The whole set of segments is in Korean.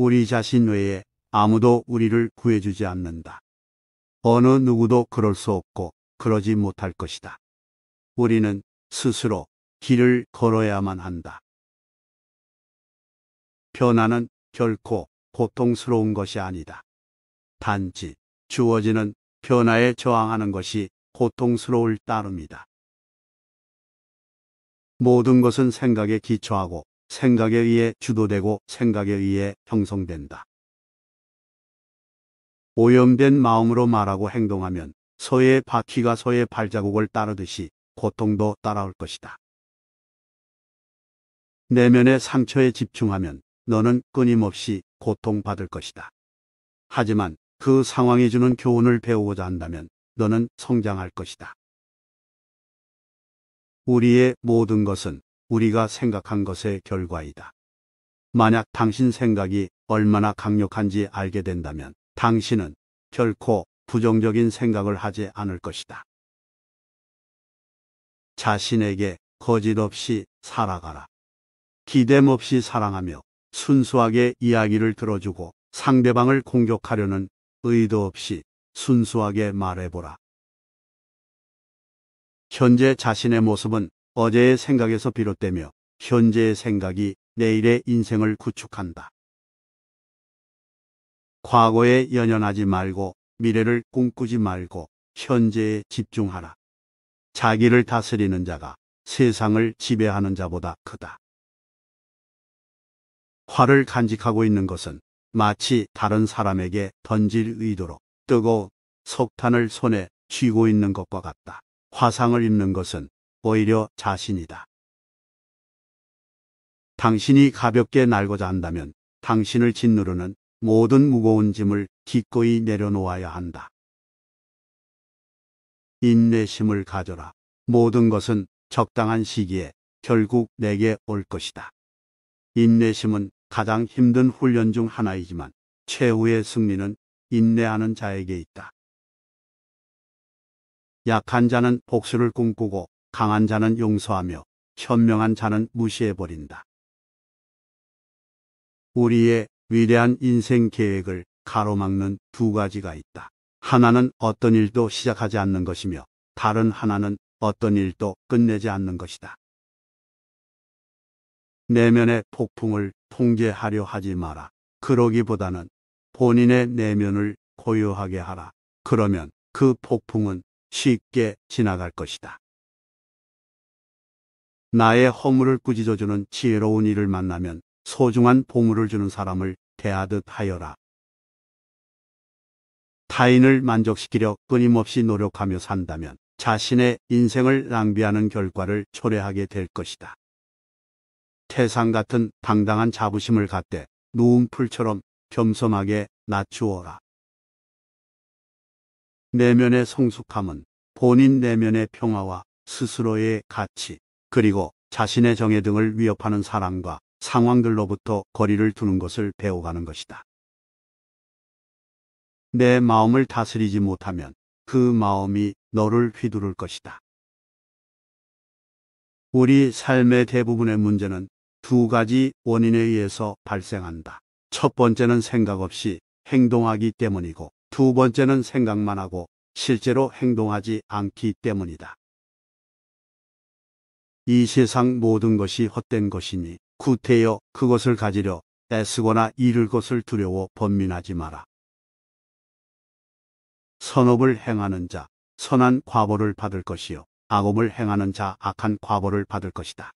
우리 자신 외에 아무도 우리를 구해주지 않는다. 어느 누구도 그럴 수 없고 그러지 못할 것이다. 우리는 스스로 길을 걸어야만 한다. 변화는 결코 고통스러운 것이 아니다. 단지 주어지는 변화에 저항하는 것이 고통스러울 따름이다. 모든 것은 생각에 기초하고 생각에 의해 주도되고 생각에 의해 형성된다. 오염된 마음으로 말하고 행동하면 소의 바퀴가 소의 발자국을 따르듯이 고통도 따라올 것이다. 내면의 상처에 집중하면 너는 끊임없이 고통받을 것이다. 하지만 그 상황이 주는 교훈을 배우고자 한다면 너는 성장할 것이다. 우리의 모든 것은 우리가 생각한 것의 결과이다. 만약 당신 생각이 얼마나 강력한지 알게 된다면 당신은 결코 부정적인 생각을 하지 않을 것이다. 자신에게 거짓 없이 살아가라. 기댐 없이 사랑하며 순수하게 이야기를 들어주고 상대방을 공격하려는 의도 없이 순수하게 말해보라. 현재 자신의 모습은 어제의 생각에서 비롯되며 현재의 생각이 내일의 인생을 구축한다. 과거에 연연하지 말고 미래를 꿈꾸지 말고 현재에 집중하라. 자기를 다스리는 자가 세상을 지배하는 자보다 크다. 활을 간직하고 있는 것은 마치 다른 사람에게 던질 의도로 뜨거운 석탄을 손에 쥐고 있는 것과 같다. 화상을 입는 것은 오히려 자신이다. 당신이 가볍게 날고자 한다면 당신을 짓누르는 모든 무거운 짐을 기꺼이 내려놓아야 한다. 인내심을 가져라. 모든 것은 적당한 시기에 결국 내게 올 것이다. 인내심은 가장 힘든 훈련 중 하나이지만 최후의 승리는 인내하는 자에게 있다. 약한 자는 복수를 꿈꾸고 강한 자는 용서하며 현명한 자는 무시해버린다. 우리의 위대한 인생 계획을 가로막는 두 가지가 있다. 하나는 어떤 일도 시작하지 않는 것이며 다른 하나는 어떤 일도 끝내지 않는 것이다. 내면의 폭풍을 통제하려 하지 마라. 그러기보다는 본인의 내면을 고요하게 하라. 그러면 그 폭풍은 쉽게 지나갈 것이다. 나의 허물을 꾸짖어주는 지혜로운 이를 만나면 소중한 보물을 주는 사람을 대하듯 하여라. 타인을 만족시키려 끊임없이 노력하며 산다면 자신의 인생을 낭비하는 결과를 초래하게 될 것이다. 태산 같은 당당한 자부심을 갖되 누운 풀처럼 겸손하게 낮추어라. 내면의 성숙함은 본인 내면의 평화와 스스로의 가치, 그리고 자신의 정의 등을 위협하는 사람과 상황들로부터 거리를 두는 것을 배워가는 것이다. 내 마음을 다스리지 못하면 그 마음이 너를 휘두를 것이다. 우리 삶의 대부분의 문제는 두 가지 원인에 의해서 발생한다. 첫 번째는 생각 없이 행동하기 때문이고 두 번째는 생각만 하고 실제로 행동하지 않기 때문이다. 이 세상 모든 것이 헛된 것이니 구태여 그것을 가지려 애쓰거나 잃을 것을 두려워 번민하지 마라. 선업을 행하는 자 선한 과보를 받을 것이요 악업을 행하는 자 악한 과보를 받을 것이다.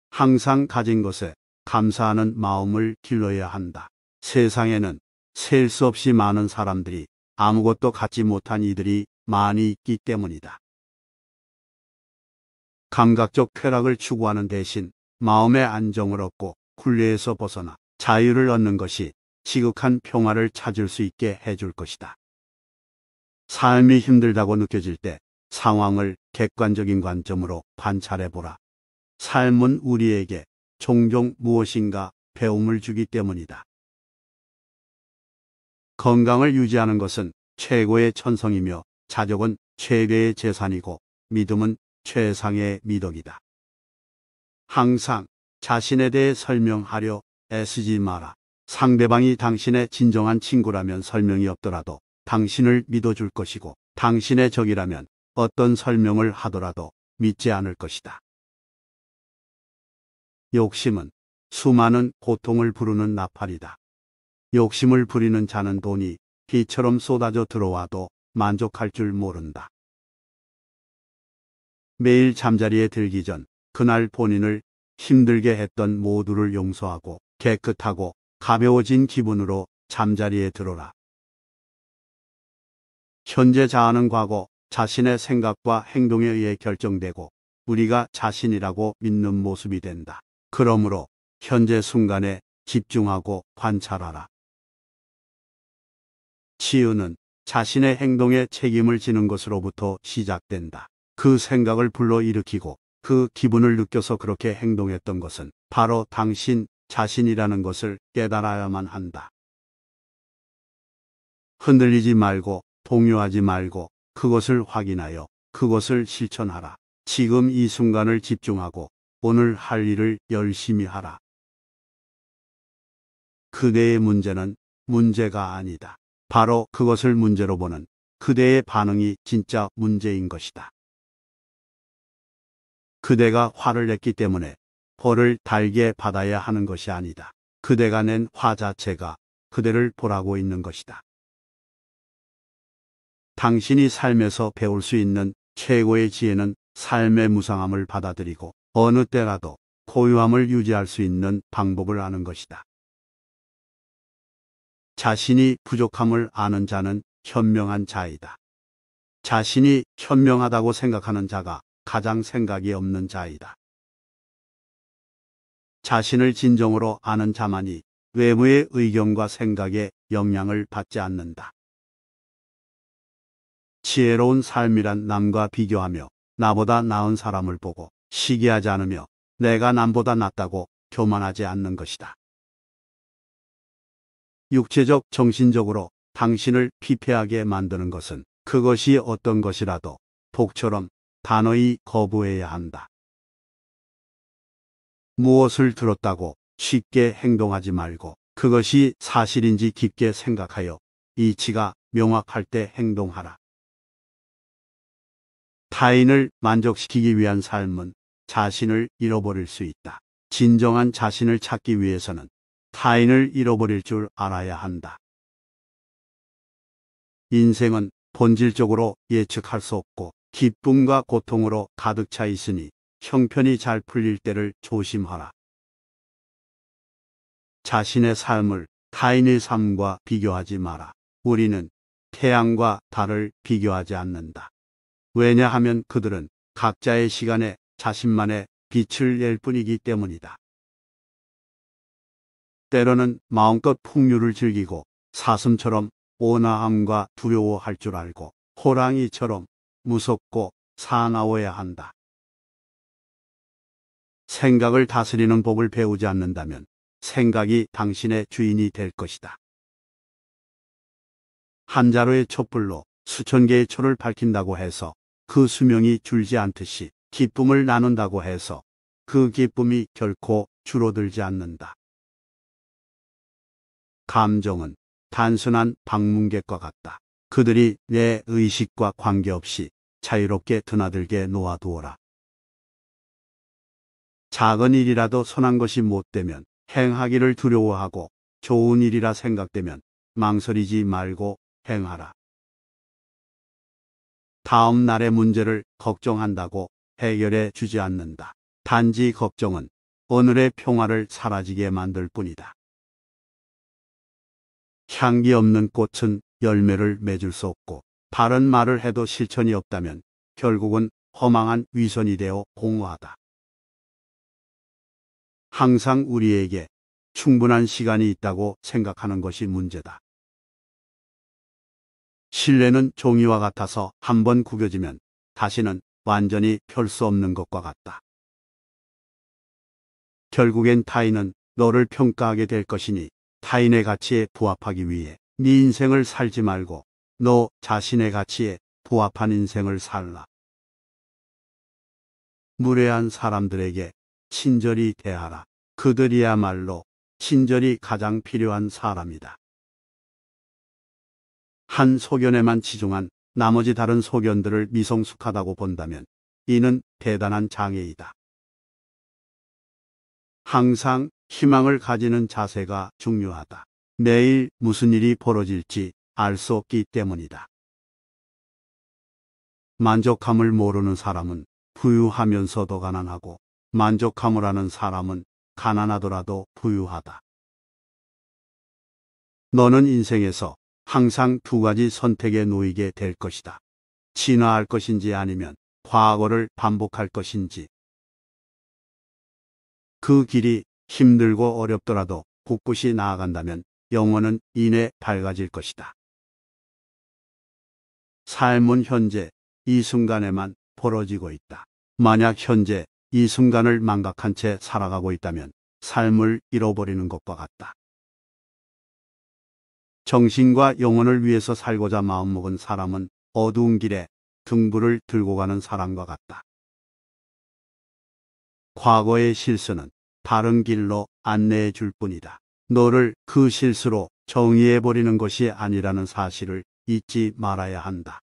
항상 가진 것에 감사하는 마음을 길러야 한다. 세상에는 셀 수 없이 많은 사람들이 아무것도 갖지 못한 이들이 많이 있기 때문이다. 감각적 쾌락을 추구하는 대신 마음의 안정을 얻고 굴레에서 벗어나 자유를 얻는 것이 지극한 평화를 찾을 수 있게 해줄 것이다. 삶이 힘들다고 느껴질 때 상황을 객관적인 관점으로 관찰해보라. 삶은 우리에게 종종 무엇인가 배움을 주기 때문이다. 건강을 유지하는 것은 최고의 천성이며 자족은 최대의 재산이고 믿음은 최상의 미덕이다. 항상 자신에 대해 설명하려 애쓰지 마라. 상대방이 당신의 진정한 친구라면 설명이 없더라도 당신을 믿어줄 것이고 당신의 적이라면 어떤 설명을 하더라도 믿지 않을 것이다. 욕심은 수많은 고통을 부르는 나팔이다. 욕심을 부리는 자는 돈이 비처럼 쏟아져 들어와도 만족할 줄 모른다. 매일 잠자리에 들기 전 그날 본인을 힘들게 했던 모두를 용서하고 깨끗하고 가벼워진 기분으로 잠자리에 들어라. 현재 자아는 과거 자신의 생각과 행동에 의해 결정되고 우리가 자신이라고 믿는 모습이 된다. 그러므로 현재 순간에 집중하고 관찰하라. 치유는 자신의 행동에 책임을 지는 것으로부터 시작된다. 그 생각을 불러일으키고 그 기분을 느껴서 그렇게 행동했던 것은 바로 당신 자신이라는 것을 깨달아야만 한다. 흔들리지 말고 동요하지 말고 그것을 확인하여 그것을 실천하라. 지금 이 순간을 집중하고 오늘 할 일을 열심히 하라. 그대의 문제는 문제가 아니다. 바로 그것을 문제로 보는 그대의 반응이 진짜 문제인 것이다. 그대가 화를 냈기 때문에 벌을 달게 받아야 하는 것이 아니다. 그대가 낸 화 자체가 그대를 보라고 있는 것이다. 당신이 삶에서 배울 수 있는 최고의 지혜는 삶의 무상함을 받아들이고 어느 때라도 고요함을 유지할 수 있는 방법을 아는 것이다. 자신이 부족함을 아는 자는 현명한 자이다. 자신이 현명하다고 생각하는 자가 가장 생각이 없는 자이다. 자신을 진정으로 아는 자만이 외부의 의견과 생각에 영향을 받지 않는다. 지혜로운 삶이란 남과 비교하며 나보다 나은 사람을 보고 시기하지 않으며 내가 남보다 낫다고 교만하지 않는 것이다. 육체적, 정신적으로 당신을 피폐하게 만드는 것은 그것이 어떤 것이라도 독처럼 단호히 거부해야 한다. 무엇을 들었다고 쉽게 행동하지 말고 그것이 사실인지 깊게 생각하여 이치가 명확할 때 행동하라. 타인을 만족시키기 위한 삶은 자신을 잃어버릴 수 있다. 진정한 자신을 찾기 위해서는 타인을 잃어버릴 줄 알아야 한다. 인생은 본질적으로 예측할 수 없고 기쁨과 고통으로 가득 차 있으니 형편이 잘 풀릴 때를 조심하라. 자신의 삶을 타인의 삶과 비교하지 마라. 우리는 태양과 달을 비교하지 않는다. 왜냐하면 그들은 각자의 시간에 자신만의 빛을 낼 뿐이기 때문이다. 때로는 마음껏 풍류를 즐기고 사슴처럼 온화함과 두려워할 줄 알고 호랑이처럼 무섭고 사나워야 한다. 생각을 다스리는 법을 배우지 않는다면 생각이 당신의 주인이 될 것이다. 한 자루의 촛불로 수천 개의 초를 밝힌다고 해서 그 수명이 줄지 않듯이 기쁨을 나눈다고 해서 그 기쁨이 결코 줄어들지 않는다. 감정은 단순한 방문객과 같다. 그들이 내 의식과 관계없이 자유롭게 드나들게 놓아두어라. 작은 일이라도 선한 것이 못되면 행하기를 두려워하고 좋은 일이라 생각되면 망설이지 말고 행하라. 다음 날의 문제를 걱정한다고 해결해 주지 않는다. 단지 걱정은 오늘의 평화를 사라지게 만들 뿐이다. 향기 없는 꽃은 열매를 맺을 수 없고 바른 말을 해도 실천이 없다면 결국은 허망한 위선이 되어 공허하다. 항상 우리에게 충분한 시간이 있다고 생각하는 것이 문제다. 실내는 종이와 같아서 한번 구겨지면 다시는 완전히 펼 수 없는 것과 같다. 결국엔 타인은 너를 평가하게 될 것이니 타인의 가치에 부합하기 위해 네 인생을 살지 말고 너 자신의 가치에 부합한 인생을 살라. 무례한 사람들에게 친절히 대하라. 그들이야말로 친절이 가장 필요한 사람이다. 한 소견에만 치중한 나머지 다른 소견들을 미성숙하다고 본다면 이는 대단한 장애이다. 항상 희망을 가지는 자세가 중요하다. 내일 무슨 일이 벌어질지 알 수 없기 때문이다. 만족함을 모르는 사람은 부유하면서도 가난하고, 만족함을 아는 사람은 가난하더라도 부유하다. 너는 인생에서 항상 두 가지 선택에 놓이게 될 것이다. 진화할 것인지 아니면 과거를 반복할 것인지. 그 길이 힘들고 어렵더라도 꿋꿋이 나아간다면 영혼은 이내 밝아질 것이다. 삶은 현재 이 순간에만 벌어지고 있다. 만약 현재 이 순간을 망각한 채 살아가고 있다면 삶을 잃어버리는 것과 같다. 정신과 영혼을 위해서 살고자 마음먹은 사람은 어두운 길에 등불을 들고 가는 사람과 같다. 과거의 실수는 다른 길로 안내해 줄 뿐이다. 너를 그 실수로 정의해버리는 것이 아니라는 사실을 잊지 말아야 한다.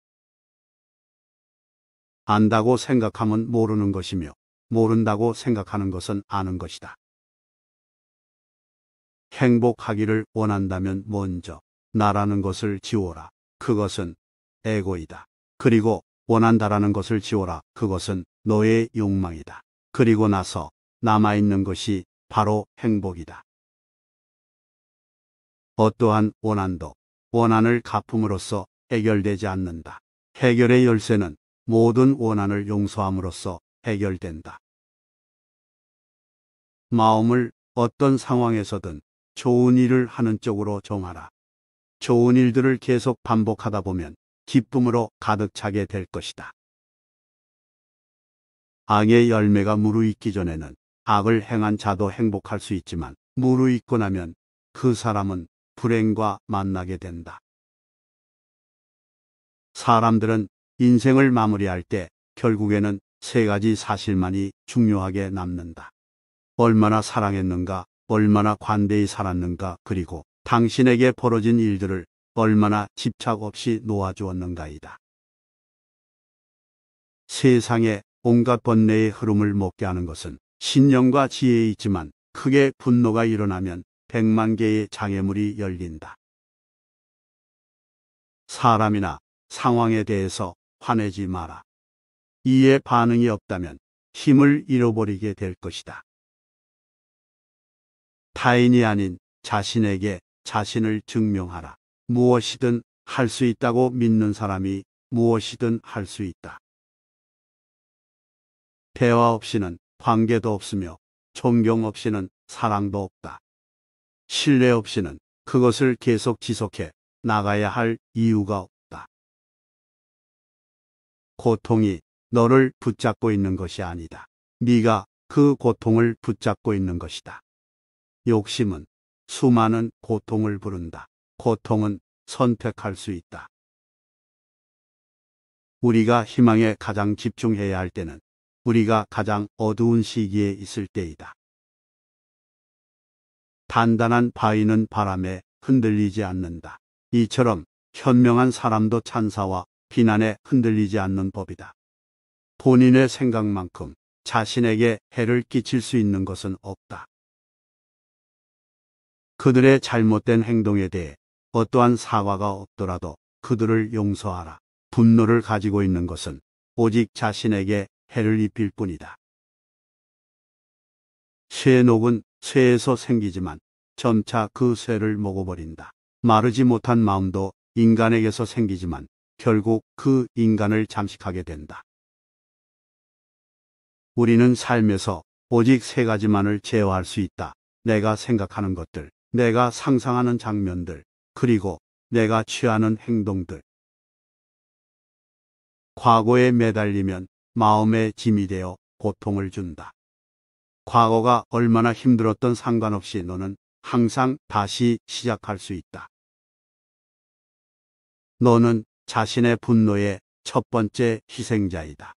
안다고 생각하면 모르는 것이며, 모른다고 생각하는 것은 아는 것이다. 행복하기를 원한다면 먼저 나라는 것을 지워라. 그것은 에고이다. 그리고 원한다라는 것을 지워라. 그것은 너의 욕망이다. 그리고 나서 남아있는 것이 바로 행복이다. 어떠한 원한도 원한을 갚음으로써 해결되지 않는다. 해결의 열쇠는 모든 원한을 용서함으로써 해결된다. 마음을 어떤 상황에서든 좋은 일을 하는 쪽으로 정하라. 좋은 일들을 계속 반복하다 보면 기쁨으로 가득 차게 될 것이다. 악의 열매가 무르익기 전에는 악을 행한 자도 행복할 수 있지만 무르익고 나면 그 사람은 불행과 만나게 된다. 사람들은 인생을 마무리할 때 결국에는 세 가지 사실만이 중요하게 남는다. 얼마나 사랑했는가, 얼마나 관대히 살았는가, 그리고 당신에게 벌어진 일들을 얼마나 집착 없이 놓아주었는가이다. 세상에 온갖 번뇌의 흐름을 먹게 하는 것은 신념과 지혜에 있지만 크게 분노가 일어나면 100만 개의 장애물이 열린다. 사람이나 상황에 대해서 화내지 마라. 이에 반응이 없다면 힘을 잃어버리게 될 것이다. 타인이 아닌 자신에게 자신을 증명하라. 무엇이든 할 수 있다고 믿는 사람이 무엇이든 할 수 있다. 대화 없이는 관계도 없으며 존경 없이는 사랑도 없다. 신뢰 없이는 그것을 계속 지속해 나가야 할 이유가 없다. 고통이 너를 붙잡고 있는 것이 아니다. 네가 그 고통을 붙잡고 있는 것이다. 욕심은 수많은 고통을 부른다. 고통은 선택할 수 있다. 우리가 희망에 가장 집중해야 할 때는 우리가 가장 어두운 시기에 있을 때이다. 단단한 바위는 바람에 흔들리지 않는다. 이처럼 현명한 사람도 찬사와 비난에 흔들리지 않는 법이다. 본인의 생각만큼 자신에게 해를 끼칠 수 있는 것은 없다. 그들의 잘못된 행동에 대해 어떠한 사과가 없더라도 그들을 용서하라. 분노를 가지고 있는 것은 오직 자신에게 해를 입힐 뿐이다. 쇠녹은 쇠에서 생기지만 점차 그 쇠를 먹어버린다. 마르지 못한 마음도 인간에게서 생기지만 결국 그 인간을 잠식하게 된다. 우리는 삶에서 오직 세 가지만을 제어할 수 있다. 내가 생각하는 것들, 내가 상상하는 장면들, 그리고 내가 취하는 행동들. 과거에 매달리면 마음의 짐이 되어 고통을 준다. 과거가 얼마나 힘들었던 상관없이 너는 항상 다시 시작할 수 있다. 너는 자신의 분노의 첫 번째 희생자이다.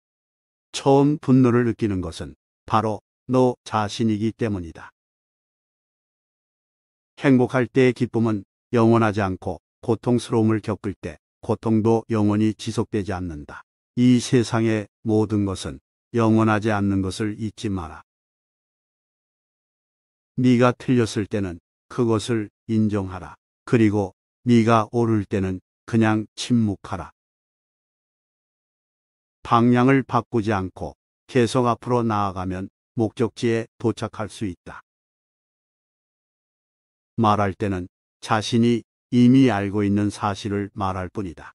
처음 분노를 느끼는 것은 바로 너 자신이기 때문이다. 행복할 때의 기쁨은 영원하지 않고 고통스러움을 겪을 때 고통도 영원히 지속되지 않는다. 이 세상의 모든 것은 영원하지 않는 것을 잊지 마라. 네가 틀렸을 때는 그것을 인정하라. 그리고 네가 옳을 때는 그냥 침묵하라. 방향을 바꾸지 않고 계속 앞으로 나아가면 목적지에 도착할 수 있다. 말할 때는 자신이 이미 알고 있는 사실을 말할 뿐이다.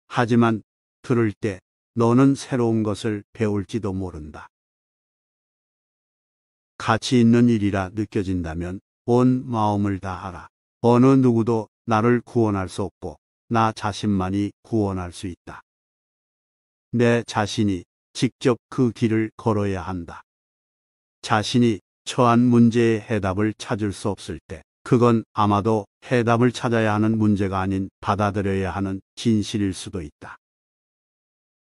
하지만 들을 때 너는 새로운 것을 배울지도 모른다. 가치 있는 일이라 느껴진다면 온 마음을 다하라. 어느 누구도 나를 구원할 수 없고 나 자신만이 구원할 수 있다. 내 자신이 직접 그 길을 걸어야 한다. 자신이 처한 문제의 해답을 찾을 수 없을 때 그건 아마도 해답을 찾아야 하는 문제가 아닌 받아들여야 하는 진실일 수도 있다.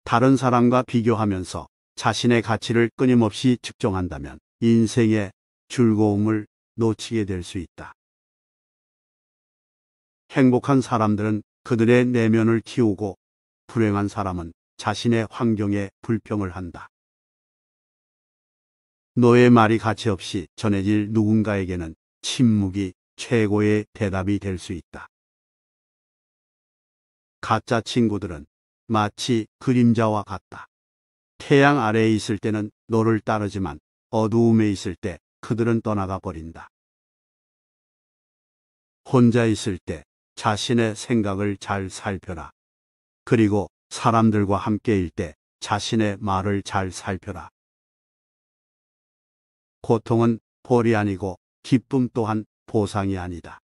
다른 사람과 비교하면서 자신의 가치를 끊임없이 측정한다면 인생의 즐거움을 놓치게 될 수 있다. 행복한 사람들은 그들의 내면을 키우고 불행한 사람은 자신의 환경에 불평을 한다. 너의 말이 가치 없이 전해질 누군가에게는 침묵이 최고의 대답이 될 수 있다. 가짜 친구들은 마치 그림자와 같다. 태양 아래에 있을 때는 너를 따르지만 어두움에 있을 때 그들은 떠나가 버린다. 혼자 있을 때 자신의 생각을 잘 살펴라. 그리고 사람들과 함께일 때 자신의 말을 잘 살펴라. 고통은 벌이 아니고 기쁨 또한 보상이 아니다.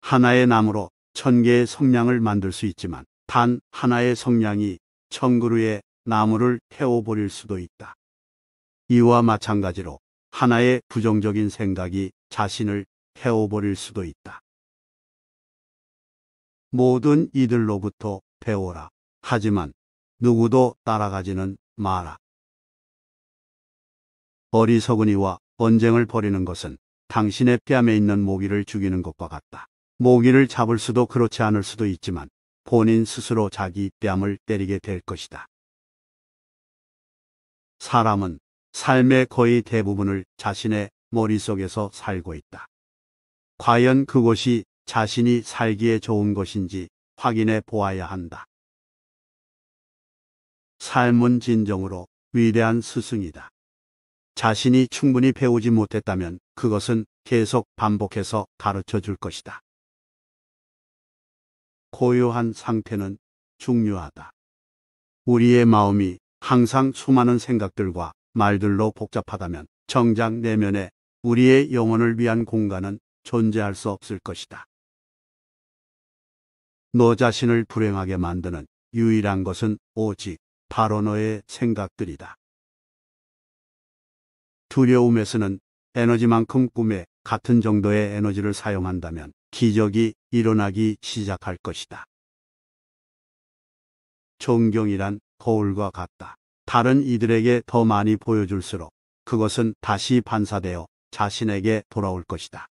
하나의 나무로 1000개의 성냥을 만들 수 있지만 단 하나의 성냥이 1000그루의 나무를 태워버릴 수도 있다. 이와 마찬가지로 하나의 부정적인 생각이 자신을 태워버릴 수도 있다. 모든 이들로부터 배워라. 하지만 누구도 따라가지는 마라. 어리석은이와 언쟁을 벌이는 것은 당신의 뺨에 있는 모기를 죽이는 것과 같다. 모기를 잡을 수도 그렇지 않을 수도 있지만 본인 스스로 자기 뺨을 때리게 될 것이다. 사람은 삶의 거의 대부분을 자신의 머릿속에서 살고 있다. 과연 그것이 자신이 살기에 좋은 것인지 확인해 보아야 한다. 삶은 진정으로 위대한 스승이다. 자신이 충분히 배우지 못했다면 그것은 계속 반복해서 가르쳐 줄 것이다. 고요한 상태는 중요하다. 우리의 마음이 항상 수많은 생각들과 말들로 복잡하다면 정작 내면에 우리의 영혼을 위한 공간은 존재할 수 없을 것이다. 너 자신을 불행하게 만드는 유일한 것은 오직 바로 너의 생각들이다. 두려움에서는 에너지만큼 꿈에 같은 정도의 에너지를 사용한다면 기적이 일어나기 시작할 것이다. 존경이란 거울과 같다. 다른 이들에게 더 많이 보여줄수록 그것은 다시 반사되어 자신에게 돌아올 것이다.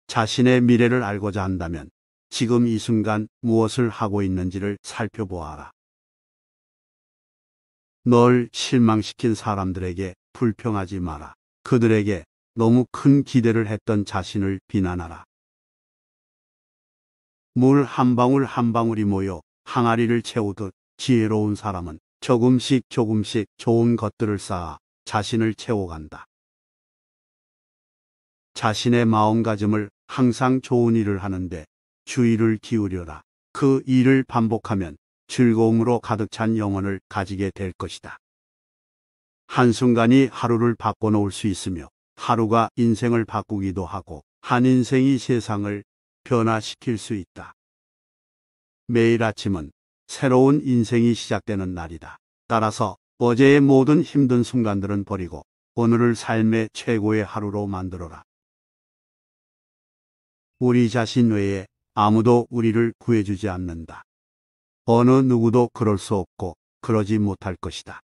자신의 미래를 알고자 한다면 지금 이 순간 무엇을 하고 있는지를 살펴보아라. 널 실망시킨 사람들에게 불평하지 마라. 그들에게 너무 큰 기대를 했던 자신을 비난하라. 물 한 방울 한 방울이 모여 항아리를 채우듯 지혜로운 사람은 조금씩 조금씩 좋은 것들을 쌓아 자신을 채워간다. 자신의 마음가짐을 항상 좋은 일을 하는데 주의를 기울여라. 그 일을 반복하면 즐거움으로 가득 찬 영혼을 가지게 될 것이다. 한순간이 하루를 바꿔놓을 수 있으며 하루가 인생을 바꾸기도 하고 한 인생이 세상을 변화시킬 수 있다. 매일 아침은 새로운 인생이 시작되는 날이다. 따라서 어제의 모든 힘든 순간들은 버리고 오늘을 삶의 최고의 하루로 만들어라. 우리 자신 외에 아무도 우리를 구해주지 않는다. 어느 누구도 그럴 수 없고 그러지 못할 것이다.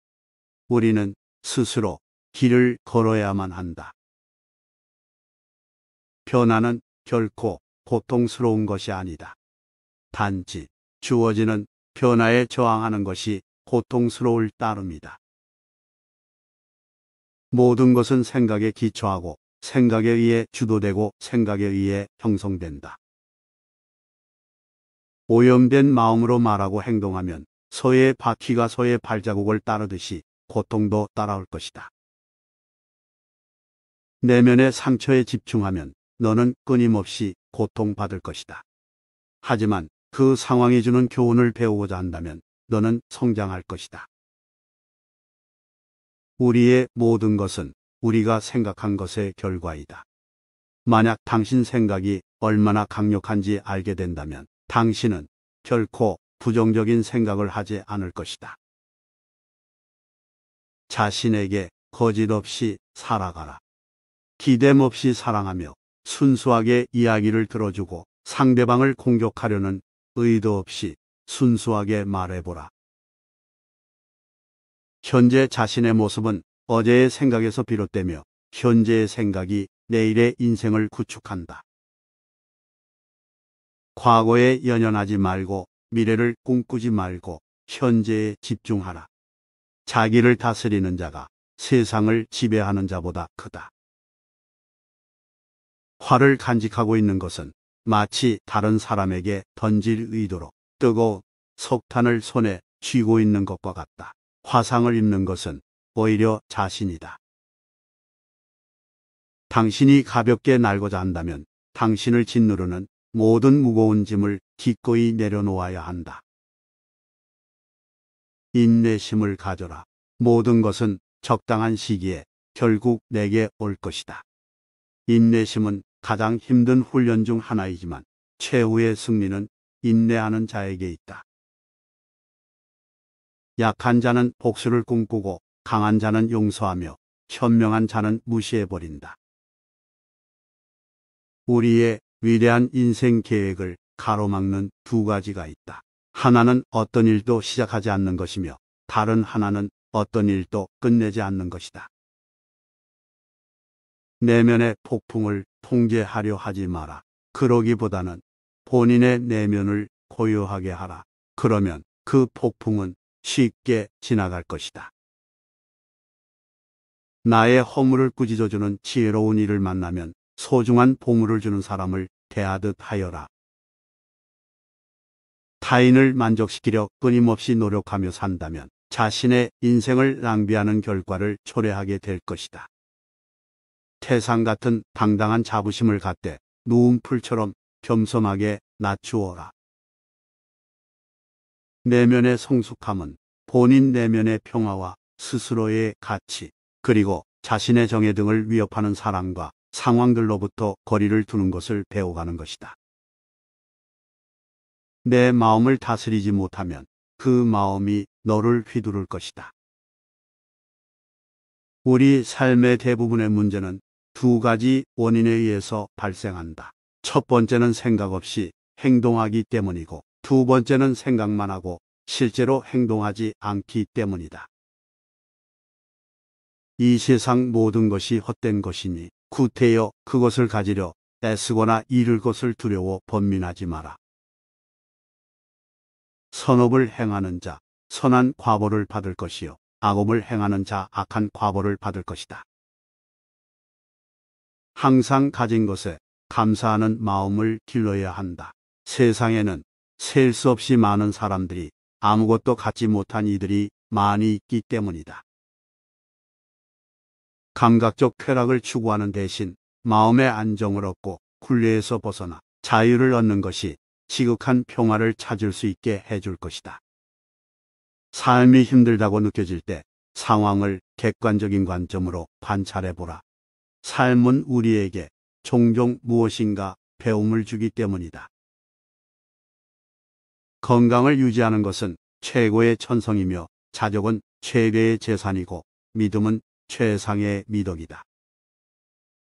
우리는 스스로 길을 걸어야만 한다. 변화는 결코 고통스러운 것이 아니다. 단지 주어지는 변화에 저항하는 것이 고통스러울 따름이다. 모든 것은 생각에 기초하고 생각에 의해 주도되고 생각에 의해 형성된다. 오염된 마음으로 말하고 행동하면 소의 바퀴가 소의 발자국을 따르듯이 고통도 따라올 것이다. 내면의 상처에 집중하면 너는 끊임없이 고통받을 것이다. 하지만 그 상황이 주는 교훈을 배우고자 한다면 너는 성장할 것이다. 우리의 모든 것은 우리가 생각한 것의 결과이다. 만약 당신 생각이 얼마나 강력한지 알게 된다면 당신은 결코 부정적인 생각을 하지 않을 것이다. 자신에게 거짓 없이 살아가라. 기댐 없이 사랑하며 순수하게 이야기를 들어주고 상대방을 공격하려는 의도 없이 순수하게 말해보라. 현재 자신의 모습은 어제의 생각에서 비롯되며 현재의 생각이 내일의 인생을 구축한다. 과거에 연연하지 말고 미래를 꿈꾸지 말고 현재에 집중하라. 자기를 다스리는 자가 세상을 지배하는 자보다 크다. 활을 간직하고 있는 것은 마치 다른 사람에게 던질 의도로 뜨거운 석탄을 손에 쥐고 있는 것과 같다. 화상을 입는 것은 오히려 자신이다. 당신이 가볍게 날고자 한다면 당신을 짓누르는 모든 무거운 짐을 기꺼이 내려놓아야 한다. 인내심을 가져라. 모든 것은 적당한 시기에 결국 내게 올 것이다. 인내심은 가장 힘든 훈련 중 하나이지만 최후의 승리는 인내하는 자에게 있다. 약한 자는 복수를 꿈꾸고 강한 자는 용서하며 현명한 자는 무시해버린다. 우리의 위대한 인생 계획을 가로막는 두 가지가 있다. 하나는 어떤 일도 시작하지 않는 것이며 다른 하나는 어떤 일도 끝내지 않는 것이다. 내면의 폭풍을 통제하려 하지 마라. 그러기보다는 본인의 내면을 고요하게 하라. 그러면 그 폭풍은 쉽게 지나갈 것이다. 나의 허물을 꾸짖어주는 지혜로운 이를 만나면 소중한 보물을 주는 사람을 대하듯 하여라. 타인을 만족시키려 끊임없이 노력하며 산다면 자신의 인생을 낭비하는 결과를 초래하게 될 것이다. 태상 같은 당당한 자부심을 갖되 누운 풀처럼 겸손하게 낮추어라. 내면의 성숙함은 본인 내면의 평화와 스스로의 가치, 그리고 자신의 정의 등을 위협하는 사람과 상황들로부터 거리를 두는 것을 배워가는 것이다. 내 마음을 다스리지 못하면 그 마음이 너를 휘두를 것이다. 우리 삶의 대부분의 문제는 두 가지 원인에 의해서 발생한다. 첫 번째는 생각 없이 행동하기 때문이고 두 번째는 생각만 하고 실제로 행동하지 않기 때문이다. 이 세상 모든 것이 헛된 것이니 구태여 그것을 가지려 애쓰거나 잃을 것을 두려워 번민하지 마라. 선업을 행하는 자 선한 과보를 받을 것이요 악업을 행하는 자 악한 과보를 받을 것이다. 항상 가진 것에 감사하는 마음을 길러야 한다. 세상에는 셀 수 없이 많은 사람들이 아무것도 갖지 못한 이들이 많이 있기 때문이다. 감각적 쾌락을 추구하는 대신 마음의 안정을 얻고 굴레에서 벗어나 자유를 얻는 것이 지극한 평화를 찾을 수 있게 해줄 것이다. 삶이 힘들다고 느껴질 때 상황을 객관적인 관점으로 관찰해보라. 삶은 우리에게 종종 무엇인가 배움을 주기 때문이다. 건강을 유지하는 것은 최고의 천성이며 자족은 최대의 재산이고 믿음은 최상의 미덕이다.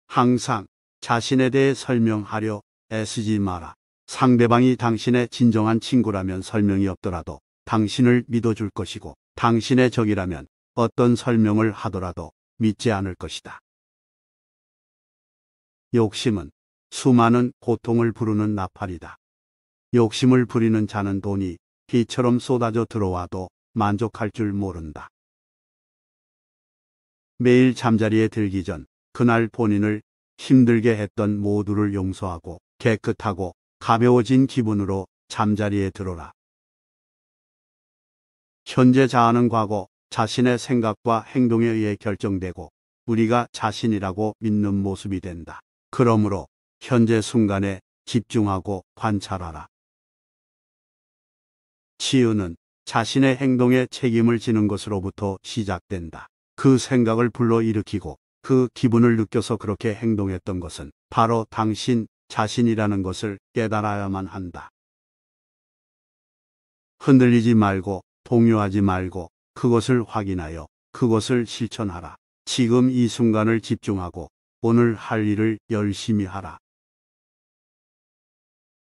항상 자신에 대해 설명하려 애쓰지 마라. 상대방이 당신의 진정한 친구라면 설명이 없더라도 당신을 믿어줄 것이고 당신의 적이라면 어떤 설명을 하더라도 믿지 않을 것이다. 욕심은 수많은 고통을 부르는 나팔이다. 욕심을 부리는 자는 돈이 비처럼 쏟아져 들어와도 만족할 줄 모른다. 매일 잠자리에 들기 전 그날 본인을 힘들게 했던 모두를 용서하고 깨끗하고 가벼워진 기분으로 잠자리에 들어라. 현재 자아는 과거 자신의 생각과 행동에 의해 결정되고 우리가 자신이라고 믿는 모습이 된다. 그러므로 현재 순간에 집중하고 관찰하라. 치유는 자신의 행동에 책임을 지는 것으로부터 시작된다. 그 생각을 불러일으키고 그 기분을 느껴서 그렇게 행동했던 것은 바로 당신 자신이라는 것을 깨달아야만 한다. 흔들리지 말고 동요하지 말고 그것을 확인하여 그것을 실천하라. 지금 이 순간을 집중하고 오늘 할 일을 열심히 하라.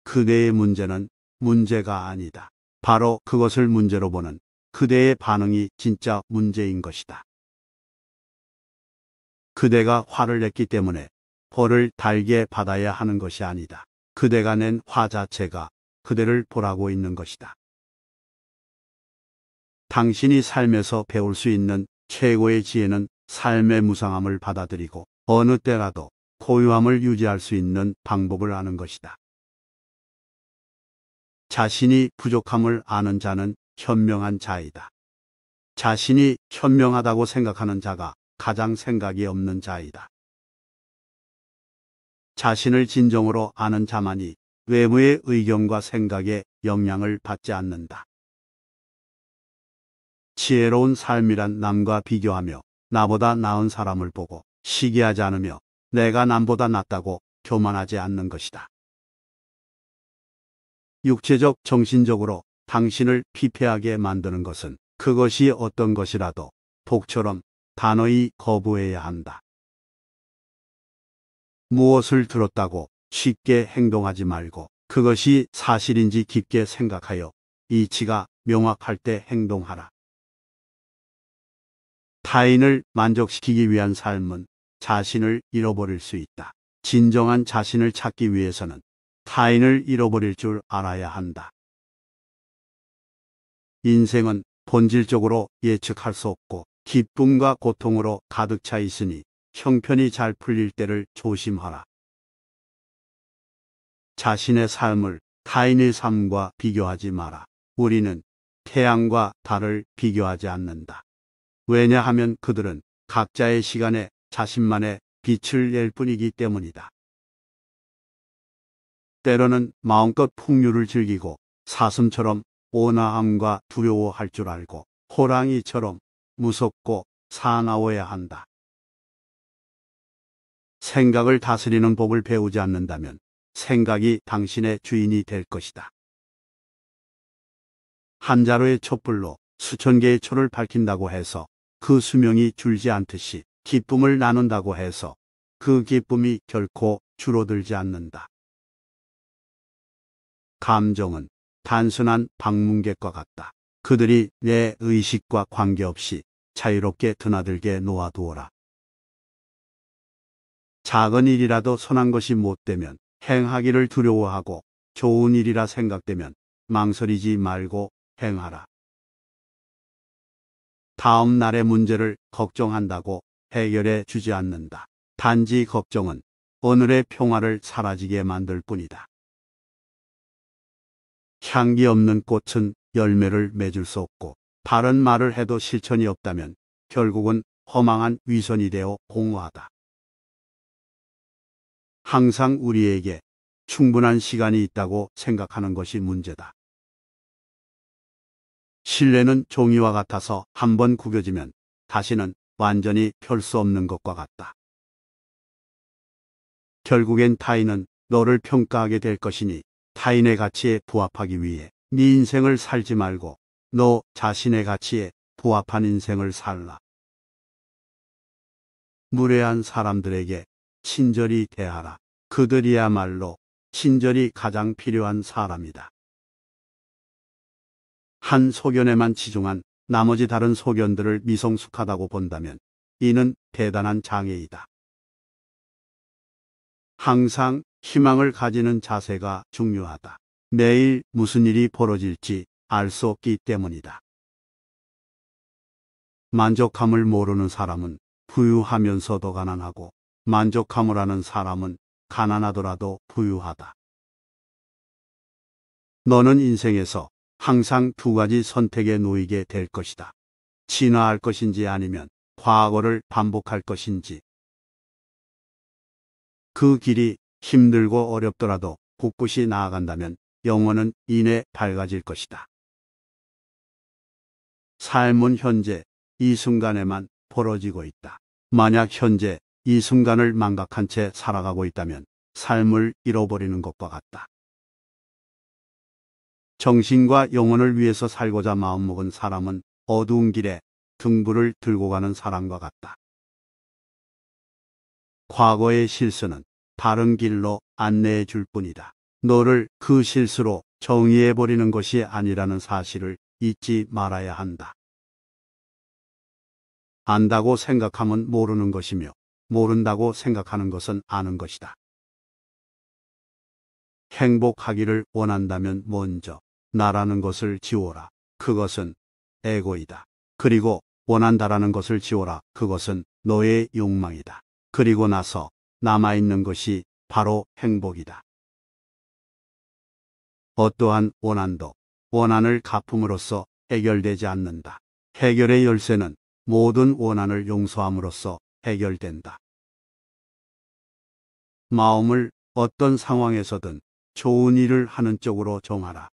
그대의 문제는 문제가 아니다. 바로 그것을 문제로 보는 그대의 반응이 진짜 문제인 것이다. 그대가 화를 냈기 때문에 벌을 달게 받아야 하는 것이 아니다. 그대가 낸 화 자체가 그대를 보라고 있는 것이다. 당신이 삶에서 배울 수 있는 최고의 지혜는 삶의 무상함을 받아들이고 어느 때라도 고요함을 유지할 수 있는 방법을 아는 것이다. 자신이 부족함을 아는 자는 현명한 자이다. 자신이 현명하다고 생각하는 자가 가장 생각이 없는 자이다. 자신을 진정으로 아는 자만이 외부의 의견과 생각에 영향을 받지 않는다. 지혜로운 삶이란 남과 비교하며 나보다 나은 사람을 보고 시기하지 않으며 내가 남보다 낫다고 교만하지 않는 것이다. 육체적, 정신적으로 당신을 피폐하게 만드는 것은 그것이 어떤 것이라도 독처럼 단호히 거부해야 한다. 무엇을 들었다고 쉽게 행동하지 말고 그것이 사실인지 깊게 생각하여 이치가 명확할 때 행동하라. 타인을 만족시키기 위한 삶은 자신을 잃어버릴 수 있다. 진정한 자신을 찾기 위해서는 타인을 잃어버릴 줄 알아야 한다. 인생은 본질적으로 예측할 수 없고 기쁨과 고통으로 가득 차 있으니 형편이 잘 풀릴 때를 조심하라. 자신의 삶을 타인의 삶과 비교하지 마라. 우리는 태양과 달을 비교하지 않는다. 왜냐하면 그들은 각자의 시간에 자신만의 빛을 낼 뿐이기 때문이다. 때로는 마음껏 풍류를 즐기고 사슴처럼 온화함과 두려워할 줄 알고 호랑이처럼 무섭고 사나워야 한다. 생각을 다스리는 법을 배우지 않는다면 생각이 당신의 주인이 될 것이다. 한 자루의 촛불로 수천 개의 초를 밝힌다고 해서 그 수명이 줄지 않듯이 기쁨을 나눈다고 해서 그 기쁨이 결코 줄어들지 않는다. 감정은 단순한 방문객과 같다. 그들이 내 의식과 관계없이 자유롭게 드나들게 놓아두어라. 작은 일이라도 선한 것이 못되면 행하기를 두려워하고 좋은 일이라 생각되면 망설이지 말고 행하라. 다음 날의 문제를 걱정한다고 해결해 주지 않는다. 단지 걱정은 오늘의 평화를 사라지게 만들 뿐이다. 향기 없는 꽃은 열매를 맺을 수 없고 바른 말을 해도 실천이 없다면 결국은 허망한 위선이 되어 공허하다. 항상 우리에게 충분한 시간이 있다고 생각하는 것이 문제다. 실내는 종이와 같아서 한번 구겨지면 다시는 완전히 펼 수 없는 것과 같다. 결국엔 타인은 너를 평가하게 될 것이니 타인의 가치에 부합하기 위해 네 인생을 살지 말고 너 자신의 가치에 부합한 인생을 살라. 무례한 사람들에게 친절히 대하라. 그들이야말로 친절이 가장 필요한 사람이다. 한 소견에만 치중한 나머지 다른 소견들을 미성숙하다고 본다면 이는 대단한 장애이다. 항상 희망을 가지는 자세가 중요하다. 내일 무슨 일이 벌어질지 알 수 없기 때문이다. 만족함을 모르는 사람은 부유하면서도 가난하고, 만족함을 아는 사람은 가난하더라도 부유하다. 너는 인생에서 항상 두 가지 선택에 놓이게 될 것이다. 진화할 것인지 아니면 과거를 반복할 것인지. 그 길이 힘들고 어렵더라도 꿋꿋이 나아간다면 영혼은 이내 밝아질 것이다. 삶은 현재 이 순간에만 벌어지고 있다. 만약 현재 이 순간을 망각한 채 살아가고 있다면 삶을 잃어버리는 것과 같다. 정신과 영혼을 위해서 살고자 마음먹은 사람은 어두운 길에 등불을 들고 가는 사람과 같다. 과거의 실수는 다른 길로 안내해 줄 뿐이다. 너를 그 실수로 정의해 버리는 것이 아니라는 사실을 잊지 말아야 한다. 안다고 생각하면 모르는 것이며, 모른다고 생각하는 것은 아는 것이다. 행복하기를 원한다면 먼저 나라는 것을 지워라. 그것은 에고이다. 그리고 원한다라는 것을 지워라. 그것은 너의 욕망이다. 그리고 나서 남아있는 것이 바로 행복이다. 어떠한 원한도 원한을 갚음으로써 해결되지 않는다. 해결의 열쇠는 모든 원한을 용서함으로써 해결된다. 마음을 어떤 상황에서든 좋은 일을 하는 쪽으로 정하라.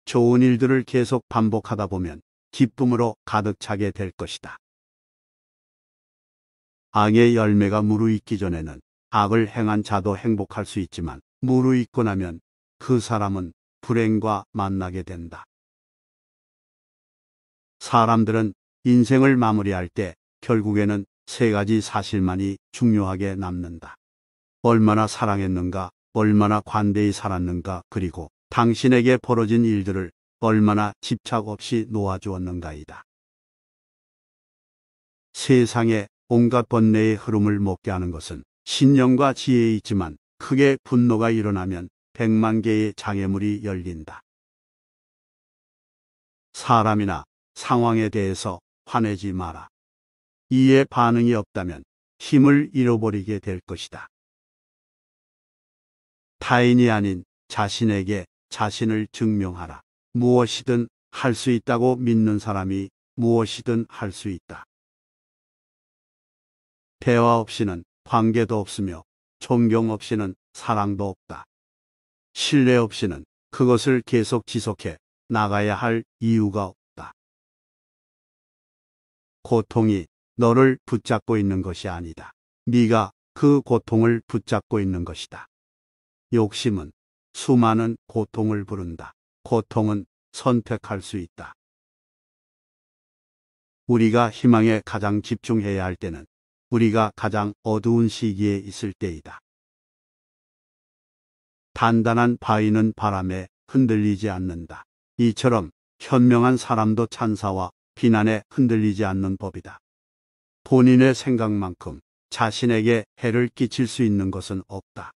좋은 일들을 계속 반복하다 보면 기쁨으로 가득 차게 될 것이다. 악의 열매가 무르익기 전에는 악을 행한 자도 행복할 수 있지만, 무르익고 나면 그 사람은 불행과 만나게 된다. 사람들은 인생을 마무리할 때 결국에는 세 가지 사실만이 중요하게 남는다. 얼마나 사랑했는가, 얼마나 관대히 살았는가, 그리고 당신에게 벌어진 일들을 얼마나 집착 없이 놓아주었는가이다. 세상에 온갖 번뇌의 흐름을 먹게 하는 것은 신념과 지혜에 있지만, 크게 분노가 일어나면 100만 개의 장애물이 열린다. 사람이나 상황에 대해서 화내지 마라. 이에 반응이 없다면 힘을 잃어버리게 될 것이다. 타인이 아닌 자신에게 자신을 증명하라. 무엇이든 할 수 있다고 믿는 사람이 무엇이든 할 수 있다. 대화 없이는 관계도 없으며, 존경 없이는 사랑도 없다. 신뢰 없이는 그것을 계속 지속해 나가야 할 이유가 없다. 고통이 너를 붙잡고 있는 것이 아니다. 네가 그 고통을 붙잡고 있는 것이다. 욕심은 수많은 고통을 부른다. 고통은 선택할 수 있다. 우리가 희망에 가장 집중해야 할 때는 우리가 가장 어두운 시기에 있을 때이다. 단단한 바위는 바람에 흔들리지 않는다. 이처럼 현명한 사람도 찬사와 비난에 흔들리지 않는 법이다. 본인의 생각만큼 자신에게 해를 끼칠 수 있는 것은 없다.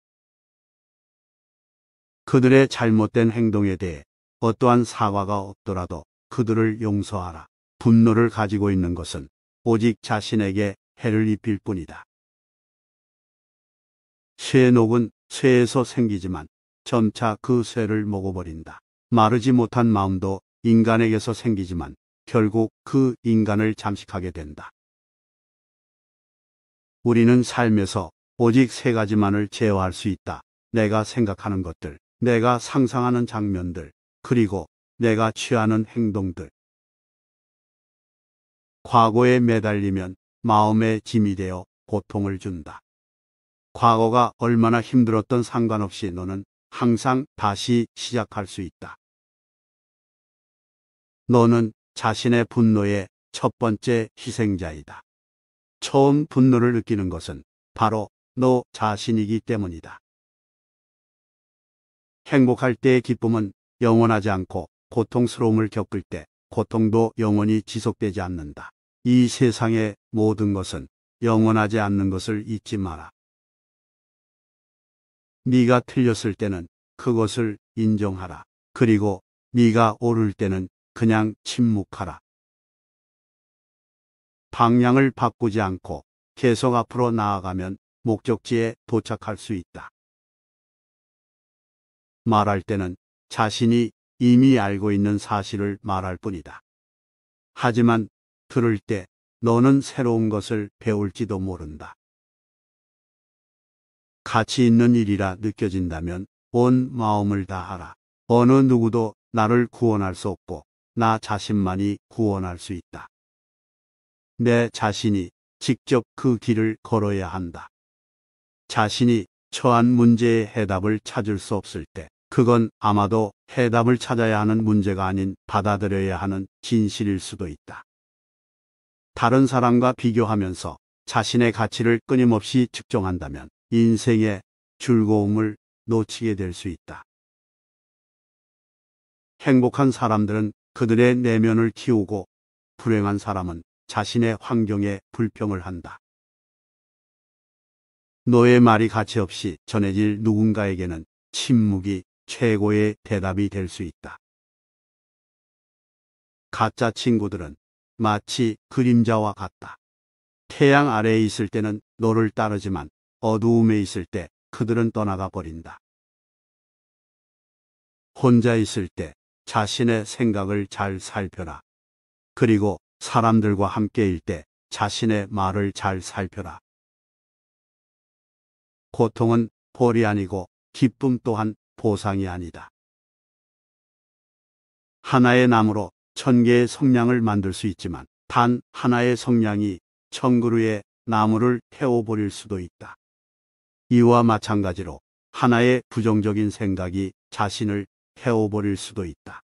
그들의 잘못된 행동에 대해 어떠한 사과가 없더라도 그들을 용서하라. 분노를 가지고 있는 것은 오직 자신에게 해를 입힐 뿐이다. 쇠녹은 쇠에서 생기지만 점차 그 쇠를 먹어버린다. 마르지 못한 마음도 인간에게서 생기지만 결국 그 인간을 잠식하게 된다. 우리는 삶에서 오직 세 가지만을 제어할 수 있다. 내가 생각하는 것들, 내가 상상하는 장면들, 그리고 내가 취하는 행동들. 과거에 매달리면 마음의 짐이 되어 고통을 준다. 과거가 얼마나 힘들었던 상관없이 너는 항상 다시 시작할 수 있다. 너는 자신의 분노의 첫 번째 희생자이다. 처음 분노를 느끼는 것은 바로 너 자신이기 때문이다. 행복할 때의 기쁨은 영원하지 않고, 고통스러움을 겪을 때 고통도 영원히 지속되지 않는다. 이 세상의 모든 것은 영원하지 않는 것을 잊지 마라. 네가 틀렸을 때는 그것을 인정하라. 그리고 네가 옳을 때는 그냥 침묵하라. 방향을 바꾸지 않고 계속 앞으로 나아가면 목적지에 도착할 수 있다. 말할 때는 자신이 이미 알고 있는 사실을 말할 뿐이다. 하지만 들을 때 너는 새로운 것을 배울지도 모른다. 가치 있는 일이라 느껴진다면 온 마음을 다하라. 어느 누구도 나를 구원할 수 없고 나 자신만이 구원할 수 있다. 내 자신이 직접 그 길을 걸어야 한다. 자신이 처한 문제의 해답을 찾을 수 없을 때, 그건 아마도 해답을 찾아야 하는 문제가 아닌 받아들여야 하는 진실일 수도 있다. 다른 사람과 비교하면서 자신의 가치를 끊임없이 측정한다면 인생의 즐거움을 놓치게 될 수 있다. 행복한 사람들은 그들의 내면을 키우고, 불행한 사람은 자신의 환경에 불평을 한다. 너의 말이 가치 없이 전해질 누군가에게는 침묵이 최고의 대답이 될 수 있다. 가짜 친구들은 마치 그림자와 같다. 태양 아래에 있을 때는 너를 따르지만 어두움에 있을 때 그들은 떠나가 버린다. 혼자 있을 때 자신의 생각을 잘 살펴라. 그리고 사람들과 함께일 때 자신의 말을 잘 살펴라. 고통은 벌이 아니고 기쁨 또한 보상이 아니다. 하나의 나무로 1000개의 성냥을 만들 수 있지만 단 하나의 성냥이 1000그루의 나무를 태워버릴 수도 있다. 이와 마찬가지로 하나의 부정적인 생각이 자신을 태워버릴 수도 있다.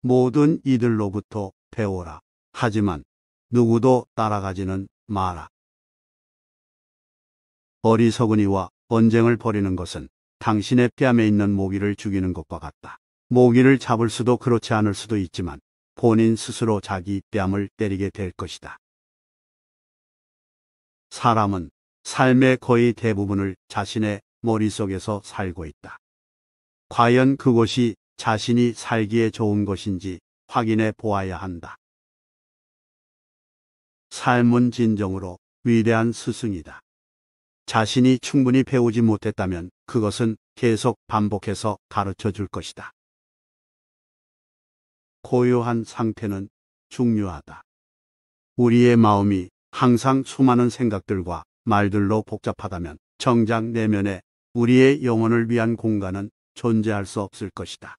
모든 이들로부터 배워라. 하지만 누구도 따라가지는 마라. 어리석은이와 언쟁을 벌이는 것은 당신의 뺨에 있는 모기를 죽이는 것과 같다. 모기를 잡을 수도 그렇지 않을 수도 있지만 본인 스스로 자기 뺨을 때리게 될 것이다. 사람은 삶의 거의 대부분을 자신의 머릿속에서 살고 있다. 과연 그것이 자신이 살기에 좋은 것인지 확인해 보아야 한다. 삶은 진정으로 위대한 스승이다. 자신이 충분히 배우지 못했다면 그것은 계속 반복해서 가르쳐 줄 것이다. 고요한 상태는 중요하다. 우리의 마음이 항상 수많은 생각들과 말들로 복잡하다면 정작 내면에 우리의 영혼을 위한 공간은 존재할 수 없을 것이다.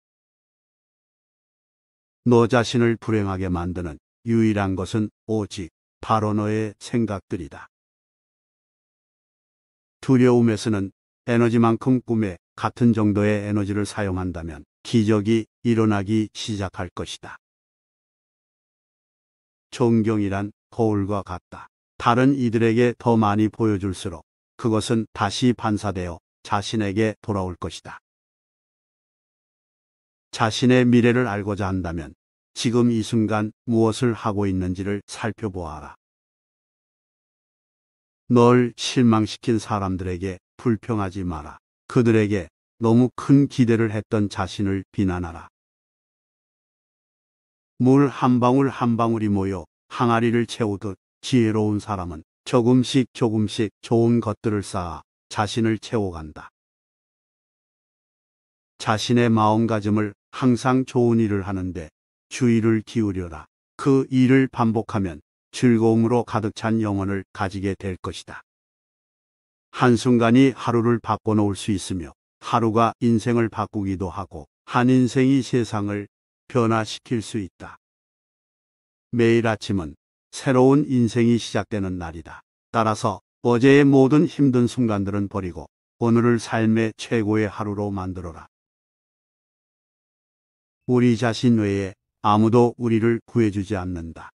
너 자신을 불행하게 만드는 유일한 것은 오직 바로 너의 생각들이다. 두려움에서는 에너지만큼 꿈에 같은 정도의 에너지를 사용한다면 기적이 일어나기 시작할 것이다. 존경이란 거울과 같다. 다른 이들에게 더 많이 보여줄수록 그것은 다시 반사되어 자신에게 돌아올 것이다. 자신의 미래를 알고자 한다면 지금 이 순간 무엇을 하고 있는지를 살펴보아라. 널 실망시킨 사람들에게 불평하지 마라. 그들에게 너무 큰 기대를 했던 자신을 비난하라. 물 한 방울 한 방울이 모여 항아리를 채우듯 지혜로운 사람은 조금씩 조금씩 좋은 것들을 쌓아 자신을 채워간다. 자신의 마음가짐을 항상 좋은 일을 하는데 주의를 기울여라. 그 일을 반복하면 즐거움으로 가득 찬 영혼을 가지게 될 것이다. 한순간이 하루를 바꿔놓을 수 있으며 하루가 인생을 바꾸기도 하고 한 인생이 세상을 변화시킬 수 있다. 매일 아침은 새로운 인생이 시작되는 날이다. 따라서 어제의 모든 힘든 순간들은 버리고 오늘을 삶의 최고의 하루로 만들어라. 우리 자신 외에 아무도 우리를 구해주지 않는다.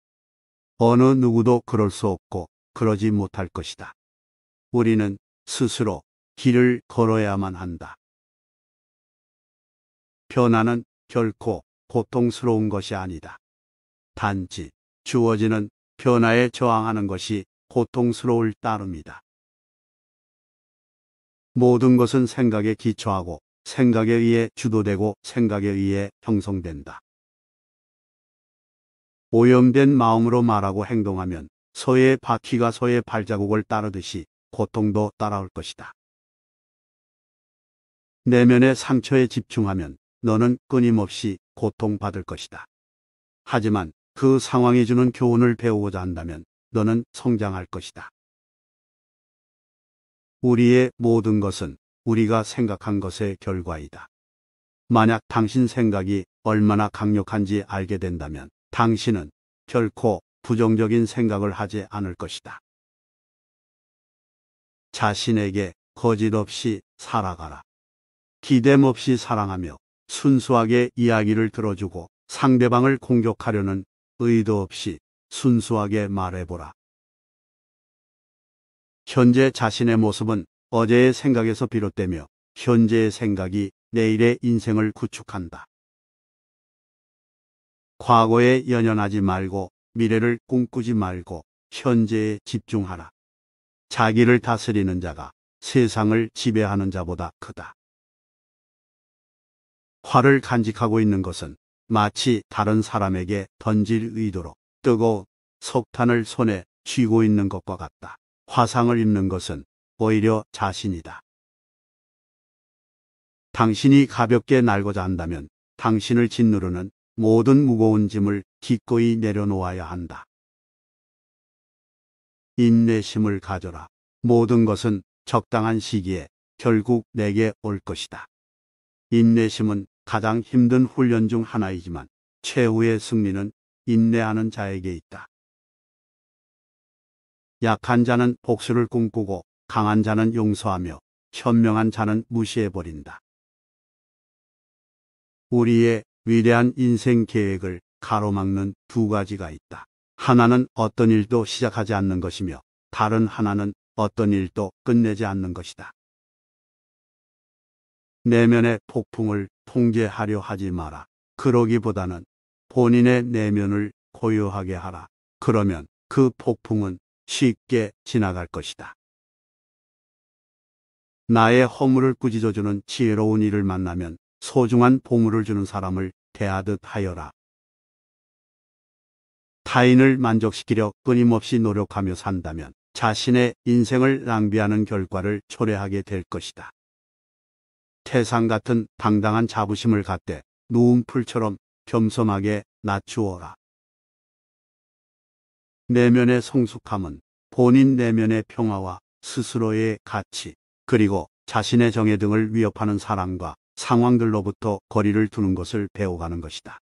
어느 누구도 그럴 수 없고 그러지 못할 것이다. 우리는 스스로 길을 걸어야만 한다. 변화는 결코 고통스러운 것이 아니다. 단지 주어지는 변화에 저항하는 것이 고통스러울 따름이다. 모든 것은 생각에 기초하고 생각에 의해 주도되고 생각에 의해 형성된다. 오염된 마음으로 말하고 행동하면 소의 바퀴가 소의 발자국을 따르듯이 고통도 따라올 것이다. 내면의 상처에 집중하면 너는 끊임없이 고통받을 것이다. 하지만 그 상황이 주는 교훈을 배우고자 한다면 너는 성장할 것이다. 우리의 모든 것은 우리가 생각한 것의 결과이다. 만약 당신 생각이 얼마나 강력한지 알게 된다면 당신은 결코 부정적인 생각을 하지 않을 것이다. 자신에게 거짓 없이 살아가라. 기댐 없이 사랑하며 순수하게 이야기를 들어주고 상대방을 공격하려는 의도 없이 순수하게 말해보라. 현재 자신의 모습은 어제의 생각에서 비롯되며 현재의 생각이 내일의 인생을 구축한다. 과거에 연연하지 말고 미래를 꿈꾸지 말고 현재에 집중하라. 자기를 다스리는 자가 세상을 지배하는 자보다 크다. 활을 간직하고 있는 것은 마치 다른 사람에게 던질 의도로 뜨거운 석탄을 손에 쥐고 있는 것과 같다. 화상을 입는 것은 오히려 자신이다. 당신이 가볍게 날고자 한다면 당신을 짓누르는 모든 무거운 짐을 기꺼이 내려놓아야 한다. 인내심을 가져라. 모든 것은 적당한 시기에 결국 내게 올 것이다. 인내심은 가장 힘든 훈련 중 하나이지만 최후의 승리는 인내하는 자에게 있다. 약한 자는 복수를 꿈꾸고 강한 자는 용서하며 현명한 자는 무시해버린다. 우리의 위대한 인생 계획을 가로막는 두 가지가 있다. 하나는 어떤 일도 시작하지 않는 것이며 다른 하나는 어떤 일도 끝내지 않는 것이다. 내면의 폭풍을 통제하려 하지 마라. 그러기보다는 본인의 내면을 고요하게 하라. 그러면 그 폭풍은 쉽게 지나갈 것이다. 나의 허물을 꾸짖어주는 지혜로운 이를 만나면 소중한 보물을 주는 사람을 대하듯 하여라. 타인을 만족시키려 끊임없이 노력하며 산다면 자신의 인생을 낭비하는 결과를 초래하게 될 것이다. 태산 같은 당당한 자부심을 갖되 누운 풀처럼 겸손하게 낮추어라. 내면의 성숙함은 본인 내면의 평화와 스스로의 가치, 그리고 자신의 정의 등을 위협하는 사람과 상황들로부터 거리를 두는 것을 배워가는 것이다.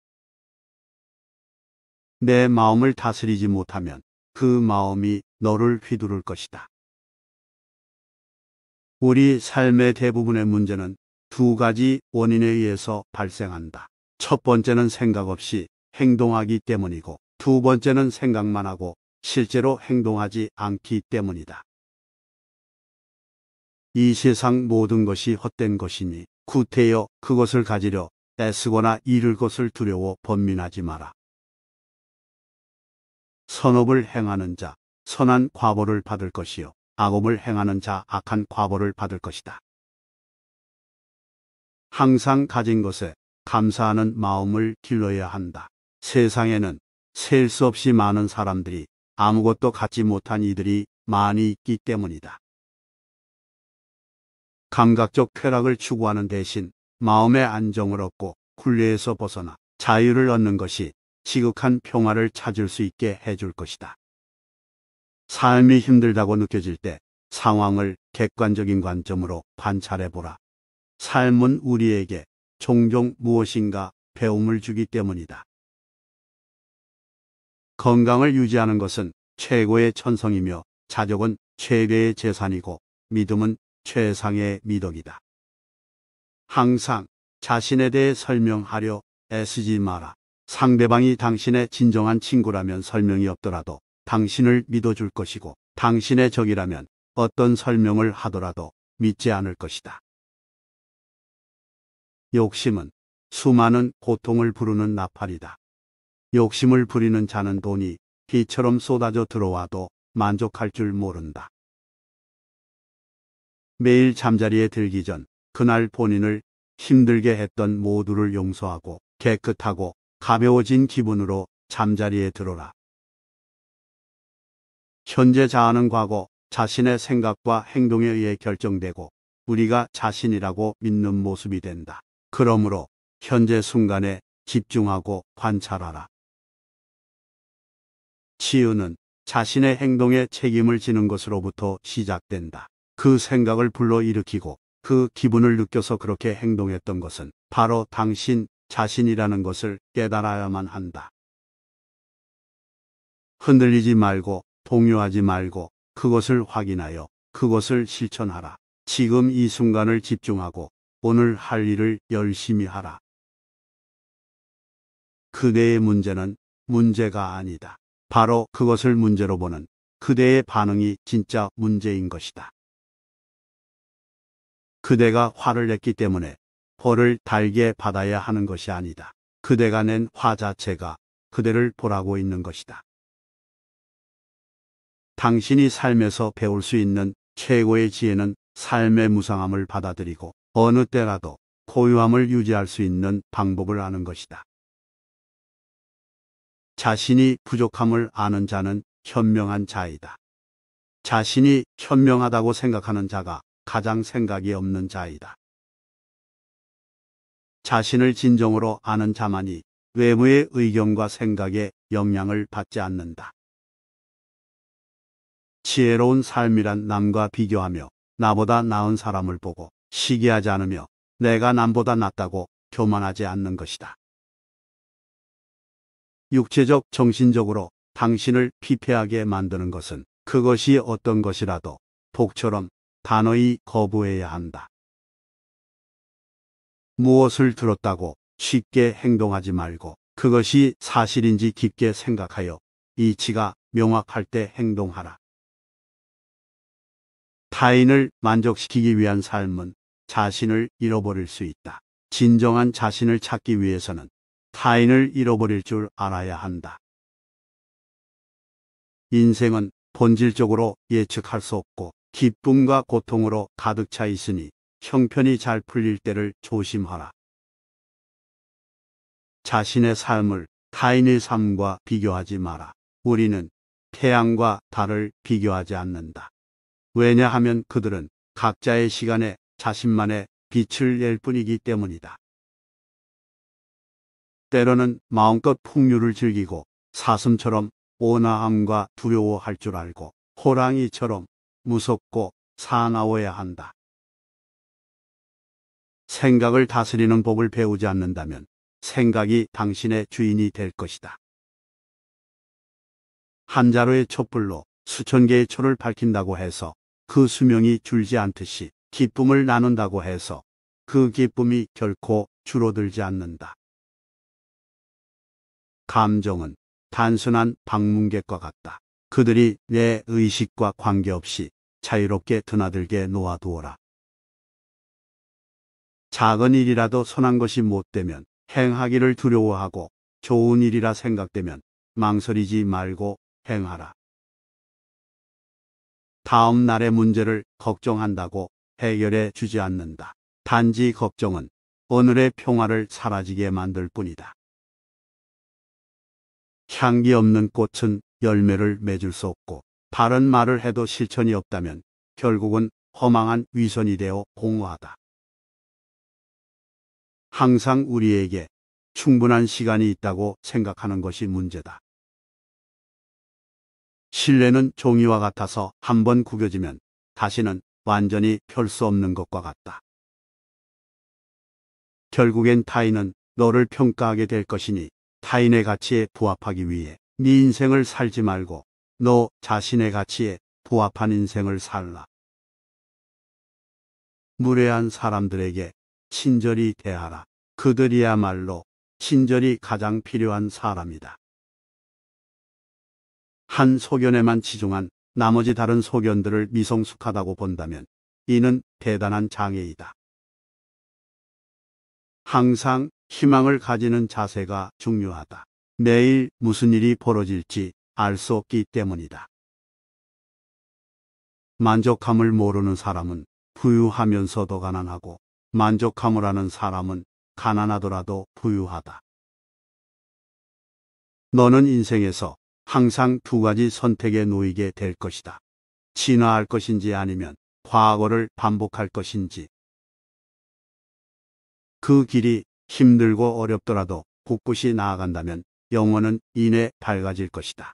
내 마음을 다스리지 못하면 그 마음이 너를 휘두를 것이다. 우리 삶의 대부분의 문제는 두 가지 원인에 의해서 발생한다. 첫 번째는 생각 없이 행동하기 때문이고 두 번째는 생각만 하고 실제로 행동하지 않기 때문이다. 이 세상 모든 것이 헛된 것이니 구태여 그것을 가지려 애쓰거나 잃을 것을 두려워 번민하지 마라. 선업을 행하는 자 선한 과보를 받을 것이요 악업을 행하는 자 악한 과보를 받을 것이다. 항상 가진 것에 감사하는 마음을 길러야 한다. 세상에는 셀 수 없이 많은 사람들이 아무것도 갖지 못한 이들이 많이 있기 때문이다. 감각적 쾌락을 추구하는 대신 마음의 안정을 얻고 굴레에서 벗어나 자유를 얻는 것이 지극한 평화를 찾을 수 있게 해줄 것이다. 삶이 힘들다고 느껴질 때 상황을 객관적인 관점으로 관찰해보라. 삶은 우리에게 종종 무엇인가 배움을 주기 때문이다. 건강을 유지하는 것은 최고의 천성이며 자족은 최대의 재산이고 믿음은 최상의 미덕이다. 항상 자신에 대해 설명하려 애쓰지 마라. 상대방이 당신의 진정한 친구라면 설명이 없더라도 당신을 믿어줄 것이고 당신의 적이라면 어떤 설명을 하더라도 믿지 않을 것이다. 욕심은 수많은 고통을 부르는 나팔이다. 욕심을 부리는 자는 돈이 비처럼 쏟아져 들어와도 만족할 줄 모른다. 매일 잠자리에 들기 전 그날 본인을 힘들게 했던 모두를 용서하고 깨끗하고 가벼워진 기분으로 잠자리에 들어라. 현재 자아는 과거 자신의 생각과 행동에 의해 결정되고 우리가 자신이라고 믿는 모습이 된다. 그러므로 현재 순간에 집중하고 관찰하라. 치유는 자신의 행동에 책임을 지는 것으로부터 시작된다. 그 생각을 불러일으키고 그 기분을 느껴서 그렇게 행동했던 것은 바로 당신 자신이라는 것을 깨달아야만 한다. 흔들리지 말고 동요하지 말고 그것을 확인하여 그것을 실천하라. 지금 이 순간을 집중하고 오늘 할 일을 열심히 하라. 그대의 문제는 문제가 아니다. 바로 그것을 문제로 보는 그대의 반응이 진짜 문제인 것이다. 그대가 화를 냈기 때문에 벌을 달게 받아야 하는 것이 아니다. 그대가 낸 화 자체가 그대를 보라고 있는 것이다. 당신이 삶에서 배울 수 있는 최고의 지혜는 삶의 무상함을 받아들이고 어느 때라도 고요함을 유지할 수 있는 방법을 아는 것이다. 자신이 부족함을 아는 자는 현명한 자이다. 자신이 현명하다고 생각하는 자가 가장 생각이 없는 자이다. 자신을 진정으로 아는 자만이 외부의 의견과 생각에 영향을 받지 않는다. 지혜로운 삶이란 남과 비교하며 나보다 나은 사람을 보고 시기하지 않으며 내가 남보다 낫다고 교만하지 않는 것이다. 육체적, 정신적으로 당신을 피폐하게 만드는 것은 그것이 어떤 것이라도 독처럼 단호히 거부해야 한다. 무엇을 들었다고 쉽게 행동하지 말고 그것이 사실인지 깊게 생각하여 이치가 명확할 때 행동하라. 타인을 만족시키기 위한 삶은 자신을 잃어버릴 수 있다. 진정한 자신을 찾기 위해서는 타인을 잃어버릴 줄 알아야 한다. 인생은 본질적으로 예측할 수 없고 기쁨과 고통으로 가득 차 있으니 형편이 잘 풀릴 때를 조심하라. 자신의 삶을 타인의 삶과 비교하지 마라. 우리는 태양과 달을 비교하지 않는다. 왜냐하면 그들은 각자의 시간에 자신만의 빛을 낼 뿐이기 때문이다. 때로는 마음껏 풍류를 즐기고 사슴처럼 온화함과 두려워할 줄 알고 호랑이처럼 무섭고 사나워야 한다. 생각을 다스리는 법을 배우지 않는다면 생각이 당신의 주인이 될 것이다. 한 자루의 촛불로 수천 개의 초를 밝힌다고 해서 그 수명이 줄지 않듯이 기쁨을 나눈다고 해서 그 기쁨이 결코 줄어들지 않는다. 감정은 단순한 방문객과 같다. 그들이 내 의식과 관계없이 자유롭게 드나들게 놓아두어라. 작은 일이라도 선한 것이 못되면 행하기를 두려워하고 좋은 일이라 생각되면 망설이지 말고 행하라. 다음 날의 문제를 걱정한다고 해결해 주지 않는다. 단지 걱정은 오늘의 평화를 사라지게 만들 뿐이다. 향기 없는 꽃은 열매를 맺을 수 없고 바른 말을 해도 실천이 없다면 결국은 허망한 위선이 되어 공허하다. 항상 우리에게 충분한 시간이 있다고 생각하는 것이 문제다. 실내는 종이와 같아서 한번 구겨지면 다시는 완전히 펼 수 없는 것과 같다. 결국엔 타인은 너를 평가하게 될 것이니 타인의 가치에 부합하기 위해 네 인생을 살지 말고 너 자신의 가치에 부합한 인생을 살라. 무례한 사람들에게 친절히 대하라. 그들이야말로 친절이 가장 필요한 사람이다. 한 소견에만 치중한 나머지 다른 소견들을 미성숙하다고 본다면 이는 대단한 장애이다. 항상 희망을 가지는 자세가 중요하다. 내일 무슨 일이 벌어질지 알 수 없기 때문이다. 만족함을 모르는 사람은 부유하면서도 가난하고 만족함을 아는 사람은 가난하더라도 부유하다. 너는 인생에서 항상 두 가지 선택에 놓이게 될 것이다. 진화할 것인지 아니면 과거를 반복할 것인지. 그 길이 힘들고 어렵더라도 꿋꿋이 나아간다면 영혼은 이내 밝아질 것이다.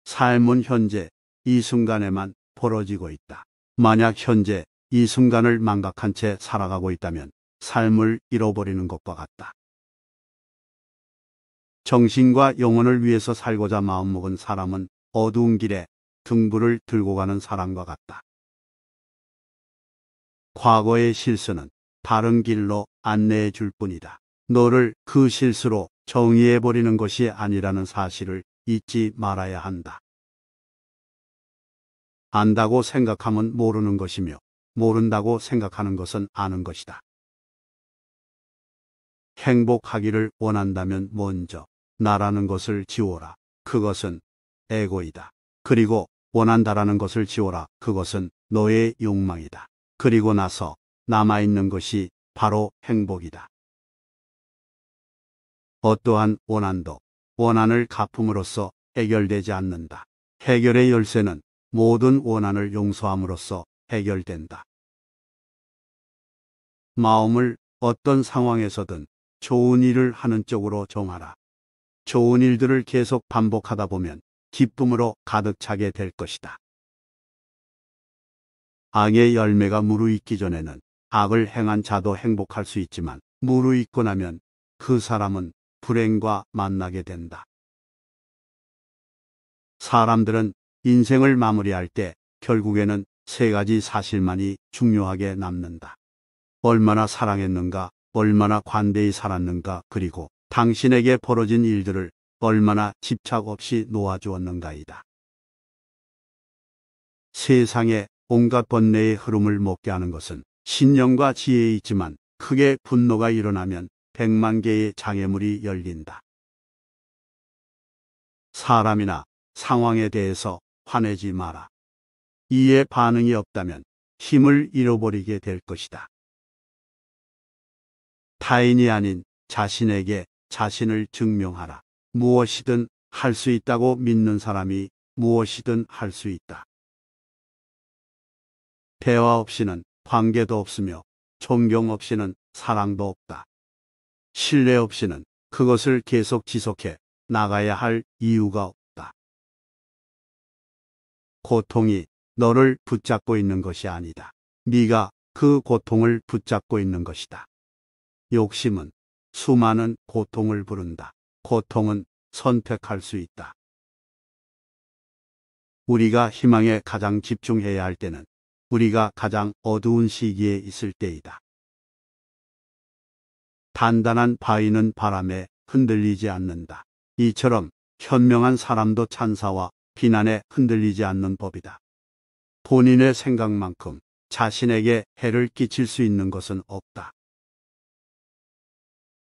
삶은 현재 이 순간에만 벌어지고 있다. 만약 현재 이 순간을 망각한 채 살아가고 있다면 삶을 잃어버리는 것과 같다. 정신과 영혼을 위해서 살고자 마음먹은 사람은 어두운 길에 등불을 들고 가는 사람과 같다. 과거의 실수는 다른 길로 안내해 줄 뿐이다. 너를 그 실수로 정의해 버리는 것이 아니라는 사실을 잊지 말아야 한다. 안다고 생각하면 모르는 것이며 모른다고 생각하는 것은 아는 것이다. 행복하기를 원한다면 먼저 나라는 것을 지워라. 그것은 에고이다. 그리고 원한다라는 것을 지워라. 그것은 너의 욕망이다. 그리고 나서 남아있는 것이 바로 행복이다. 어떠한 원한도 원한을 갚음으로써 해결되지 않는다. 해결의 열쇠는 모든 원한을 용서함으로써 해결된다. 마음을 어떤 상황에서든 좋은 일을 하는 쪽으로 정하라. 좋은 일들을 계속 반복하다 보면 기쁨으로 가득 차게 될 것이다. 악의 열매가 무르익기 전에는 악을 행한 자도 행복할 수 있지만 무르익고 나면 그 사람은 불행과 만나게 된다. 사람들은 인생을 마무리할 때 결국에는 세 가지 사실만이 중요하게 남는다. 얼마나 사랑했는가, 얼마나 관대히 살았는가, 그리고 당신에게 벌어진 일들을 얼마나 집착 없이 놓아주었는가이다. 세상에 온갖 번뇌의 흐름을 먹게 하는 것은 신념과 지혜에 있지만 크게 분노가 일어나면 100만 개의 장애물이 열린다. 사람이나 상황에 대해서 화내지 마라. 이에 반응이 없다면 힘을 잃어버리게 될 것이다. 타인이 아닌 자신에게 자신을 증명하라. 무엇이든 할 수 있다고 믿는 사람이 무엇이든 할 수 있다. 대화 없이는 관계도 없으며 존경 없이는 사랑도 없다. 신뢰 없이는 그것을 계속 지속해 나가야 할 이유가 없다. 고통이 너를 붙잡고 있는 것이 아니다. 네가 그 고통을 붙잡고 있는 것이다. 욕심은 수많은 고통을 부른다. 고통은 선택할 수 있다. 우리가 희망에 가장 집중해야 할 때는 우리가 가장 어두운 시기에 있을 때이다. 단단한 바위는 바람에 흔들리지 않는다. 이처럼 현명한 사람도 찬사와 비난에 흔들리지 않는 법이다. 본인의 생각만큼 자신에게 해를 끼칠 수 있는 것은 없다.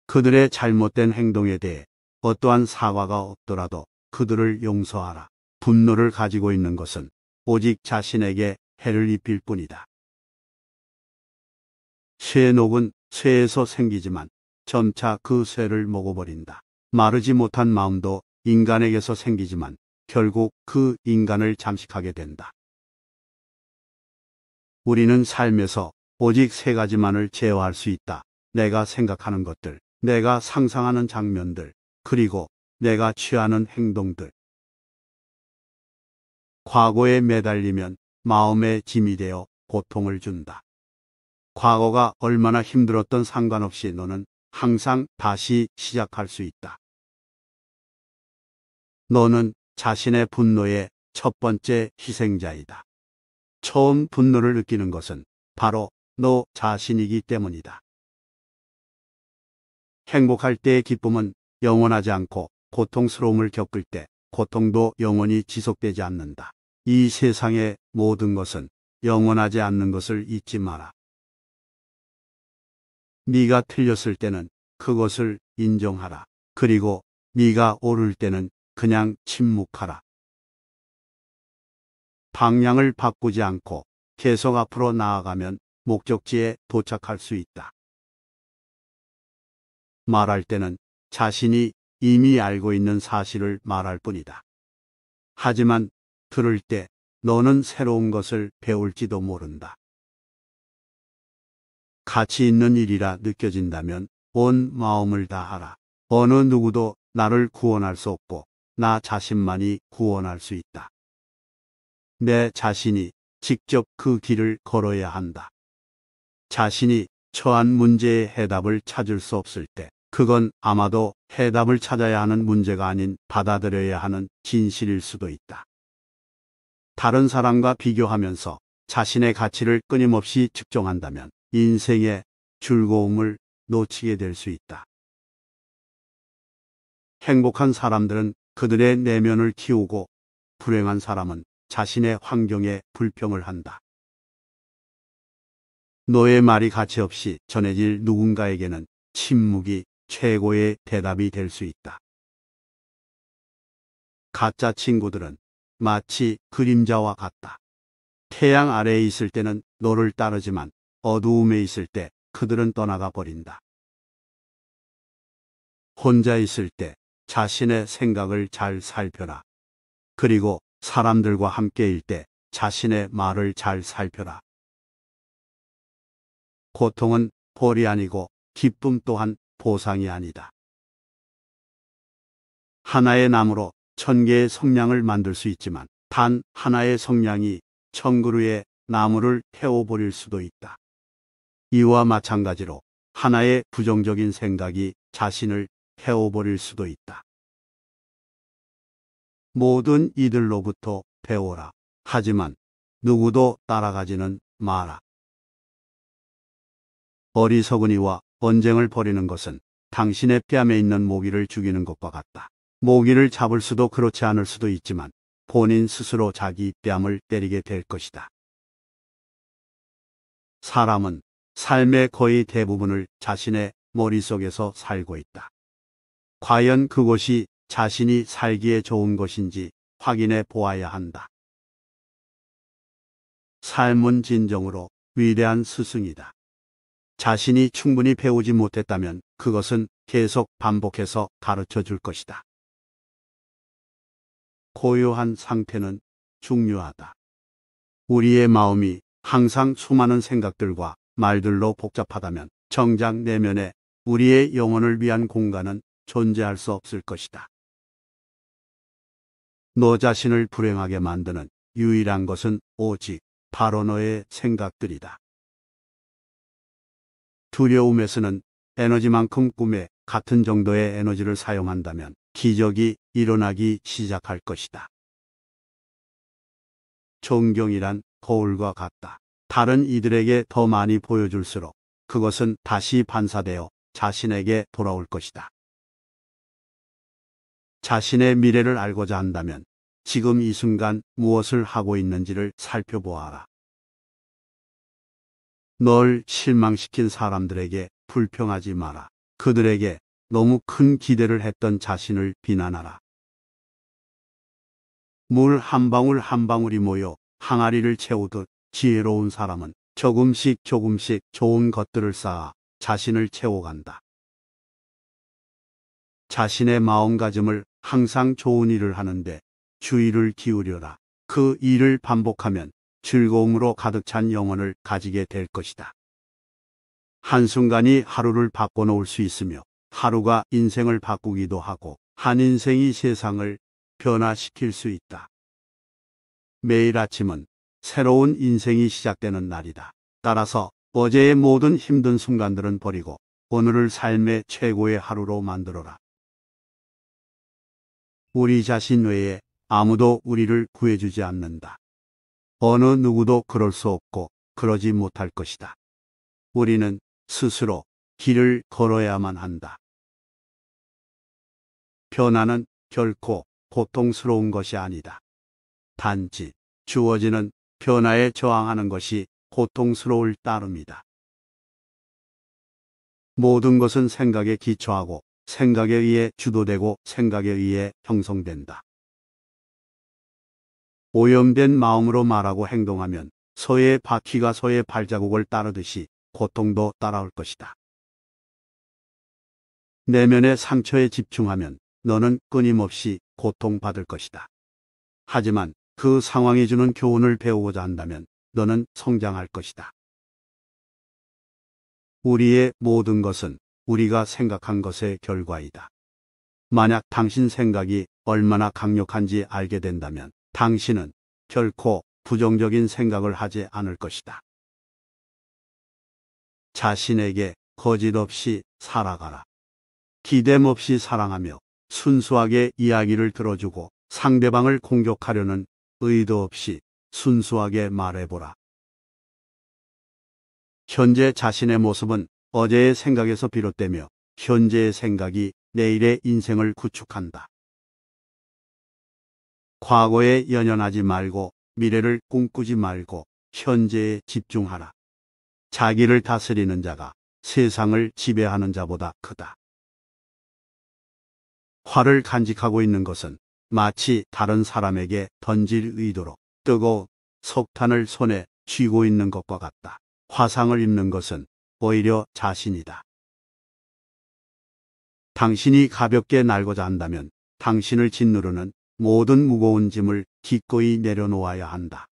그들의 잘못된 행동에 대해 어떠한 사과가 없더라도 그들을 용서하라. 분노를 가지고 있는 것은 오직 자신에게 해를 입힐 뿐이다. 쇠녹은 쇠에서 생기지만 점차 그 쇠를 먹어버린다. 마르지 못한 마음도 인간에게서 생기지만 결국 그 인간을 잠식하게 된다. 우리는 삶에서 오직 세 가지만을 제어할 수 있다. 내가 생각하는 것들, 내가 상상하는 장면들, 그리고 내가 취하는 행동들. 과거에 매달리면 마음의 짐이 되어 고통을 준다. 과거가 얼마나 힘들었던 상관없이 너는 항상 다시 시작할 수 있다. 너는 자신의 분노의 첫 번째 희생자이다. 처음 분노를 느끼는 것은 바로 너 자신이기 때문이다. 행복할 때의 기쁨은 영원하지 않고 고통스러움을 겪을 때 고통도 영원히 지속되지 않는다. 이 세상의 모든 것은 영원하지 않는 것을 잊지 마라. 네가 틀렸을 때는 그것을 인정하라. 그리고 네가 옳을 때는 그냥 침묵하라. 방향을 바꾸지 않고 계속 앞으로 나아가면 목적지에 도착할 수 있다. 말할 때는 자신이 이미 알고 있는 사실을 말할 뿐이다. 하지만 들을 때 너는 새로운 것을 배울지도 모른다. 가치 있는 일이라 느껴진다면 온 마음을 다하라. 어느 누구도 나를 구원할 수 없고 나 자신만이 구원할 수 있다. 내 자신이 직접 그 길을 걸어야 한다. 자신이 처한 문제의 해답을 찾을 수 없을 때 그건 아마도 해답을 찾아야 하는 문제가 아닌 받아들여야 하는 진실일 수도 있다. 다른 사람과 비교하면서 자신의 가치를 끊임없이 측정한다면 인생의 즐거움을 놓치게 될 수 있다. 행복한 사람들은 그들의 내면을 키우고 불행한 사람은 자신의 환경에 불평을 한다. 너의 말이 가치 없이 전해질 누군가에게는 침묵이 최고의 대답이 될 수 있다. 가짜 친구들은 마치 그림자와 같다. 태양 아래에 있을 때는 너를 따르지만 어두움에 있을 때 그들은 떠나가 버린다. 혼자 있을 때 자신의 생각을 잘 살펴라. 그리고 사람들과 함께일 때 자신의 말을 잘 살펴라. 고통은 벌이 아니고 기쁨 또한 보상이 아니다. 하나의 나무로 1000개의 성냥을 만들 수 있지만 단 하나의 성냥이 1000그루의 나무를 태워버릴 수도 있다. 이와 마찬가지로 하나의 부정적인 생각이 자신을 태워버릴 수도 있다. 모든 이들로부터 배워라. 하지만 누구도 따라가지는 마라. 어리석은이와 언쟁을 벌이는 것은 당신의 뺨에 있는 모기를 죽이는 것과 같다. 모기를 잡을 수도 그렇지 않을 수도 있지만 본인 스스로 자기 뺨을 때리게 될 것이다. 사람은 삶의 거의 대부분을 자신의 머릿속에서 살고 있다. 과연 그것이 자신이 살기에 좋은 것인지 확인해 보아야 한다. 삶은 진정으로 위대한 스승이다. 자신이 충분히 배우지 못했다면 그것은 계속 반복해서 가르쳐 줄 것이다. 고요한 상태는 중요하다. 우리의 마음이 항상 수많은 생각들과 말들로 복잡하다면 정작 내면에 우리의 영혼을 위한 공간은 존재할 수 없을 것이다. 너 자신을 불행하게 만드는 유일한 것은 오직 바로 너의 생각들이다. 두려움에서는 에너지만큼 꿈에 같은 정도의 에너지를 사용한다면 기적이 일어나기 시작할 것이다. 존경이란 거울과 같다. 다른 이들에게 더 많이 보여줄수록 그것은 다시 반사되어 자신에게 돌아올 것이다. 자신의 미래를 알고자 한다면 지금 이 순간 무엇을 하고 있는지를 살펴보아라. 널 실망시킨 사람들에게 불평하지 마라. 그들에게 너무 큰 기대를 했던 자신을 비난하라. 물 한 방울 한 방울이 모여 항아리를 채우듯 지혜로운 사람은 조금씩 좋은 것들을 쌓아 자신을 채워간다. 자신의 마음가짐을 항상 좋은 일을 하는데 주의를 기울여라. 그 일을 반복하면 즐거움으로 가득 찬 영혼을 가지게 될 것이다. 한순간이 하루를 바꿔놓을 수 있으며 하루가 인생을 바꾸기도 하고 한 인생이 세상을 변화시킬 수 있다. 매일 아침은 새로운 인생이 시작되는 날이다. 따라서 어제의 모든 힘든 순간들은 버리고 오늘을 삶의 최고의 하루로 만들어라. 우리 자신 외에 아무도 우리를 구해주지 않는다. 어느 누구도 그럴 수 없고 그러지 못할 것이다. 우리는 스스로 길을 걸어야만 한다. 변화는 결코 고통스러운 것이 아니다. 단지 주어지는 변화에 저항하는 것이 고통스러울 따름이다. 모든 것은 생각에 기초하고 생각에 의해 주도되고 생각에 의해 형성된다. 오염된 마음으로 말하고 행동하면 소의 바퀴가 소의 발자국을 따르듯이 고통도 따라올 것이다. 내면의 상처에 집중하면 너는 끊임없이 고통받을 것이다. 하지만 그 상황이 주는 교훈을 배우고자 한다면 너는 성장할 것이다. 우리의 모든 것은 우리가 생각한 것의 결과이다. 만약 당신 생각이 얼마나 강력한지 알게 된다면 당신은 결코 부정적인 생각을 하지 않을 것이다. 자신에게 거짓 없이 살아가라. 기댐 없이 사랑하며 순수하게 이야기를 들어주고 상대방을 공격하려는 의도 없이 순수하게 말해보라. 현재 자신의 모습은 어제의 생각에서 비롯되며 현재의 생각이 내일의 인생을 구축한다. 과거에 연연하지 말고 미래를 꿈꾸지 말고 현재에 집중하라. 자기를 다스리는 자가 세상을 지배하는 자보다 크다. 활을 간직하고 있는 것은 마치 다른 사람에게 던질 의도로 뜨거운 석탄을 손에 쥐고 있는 것과 같다. 화상을 입는 것은 오히려 자신이다. 당신이 가볍게 날고자 한다면 당신을 짓누르는 모든 무거운 짐을 기꺼이 내려놓아야 한다.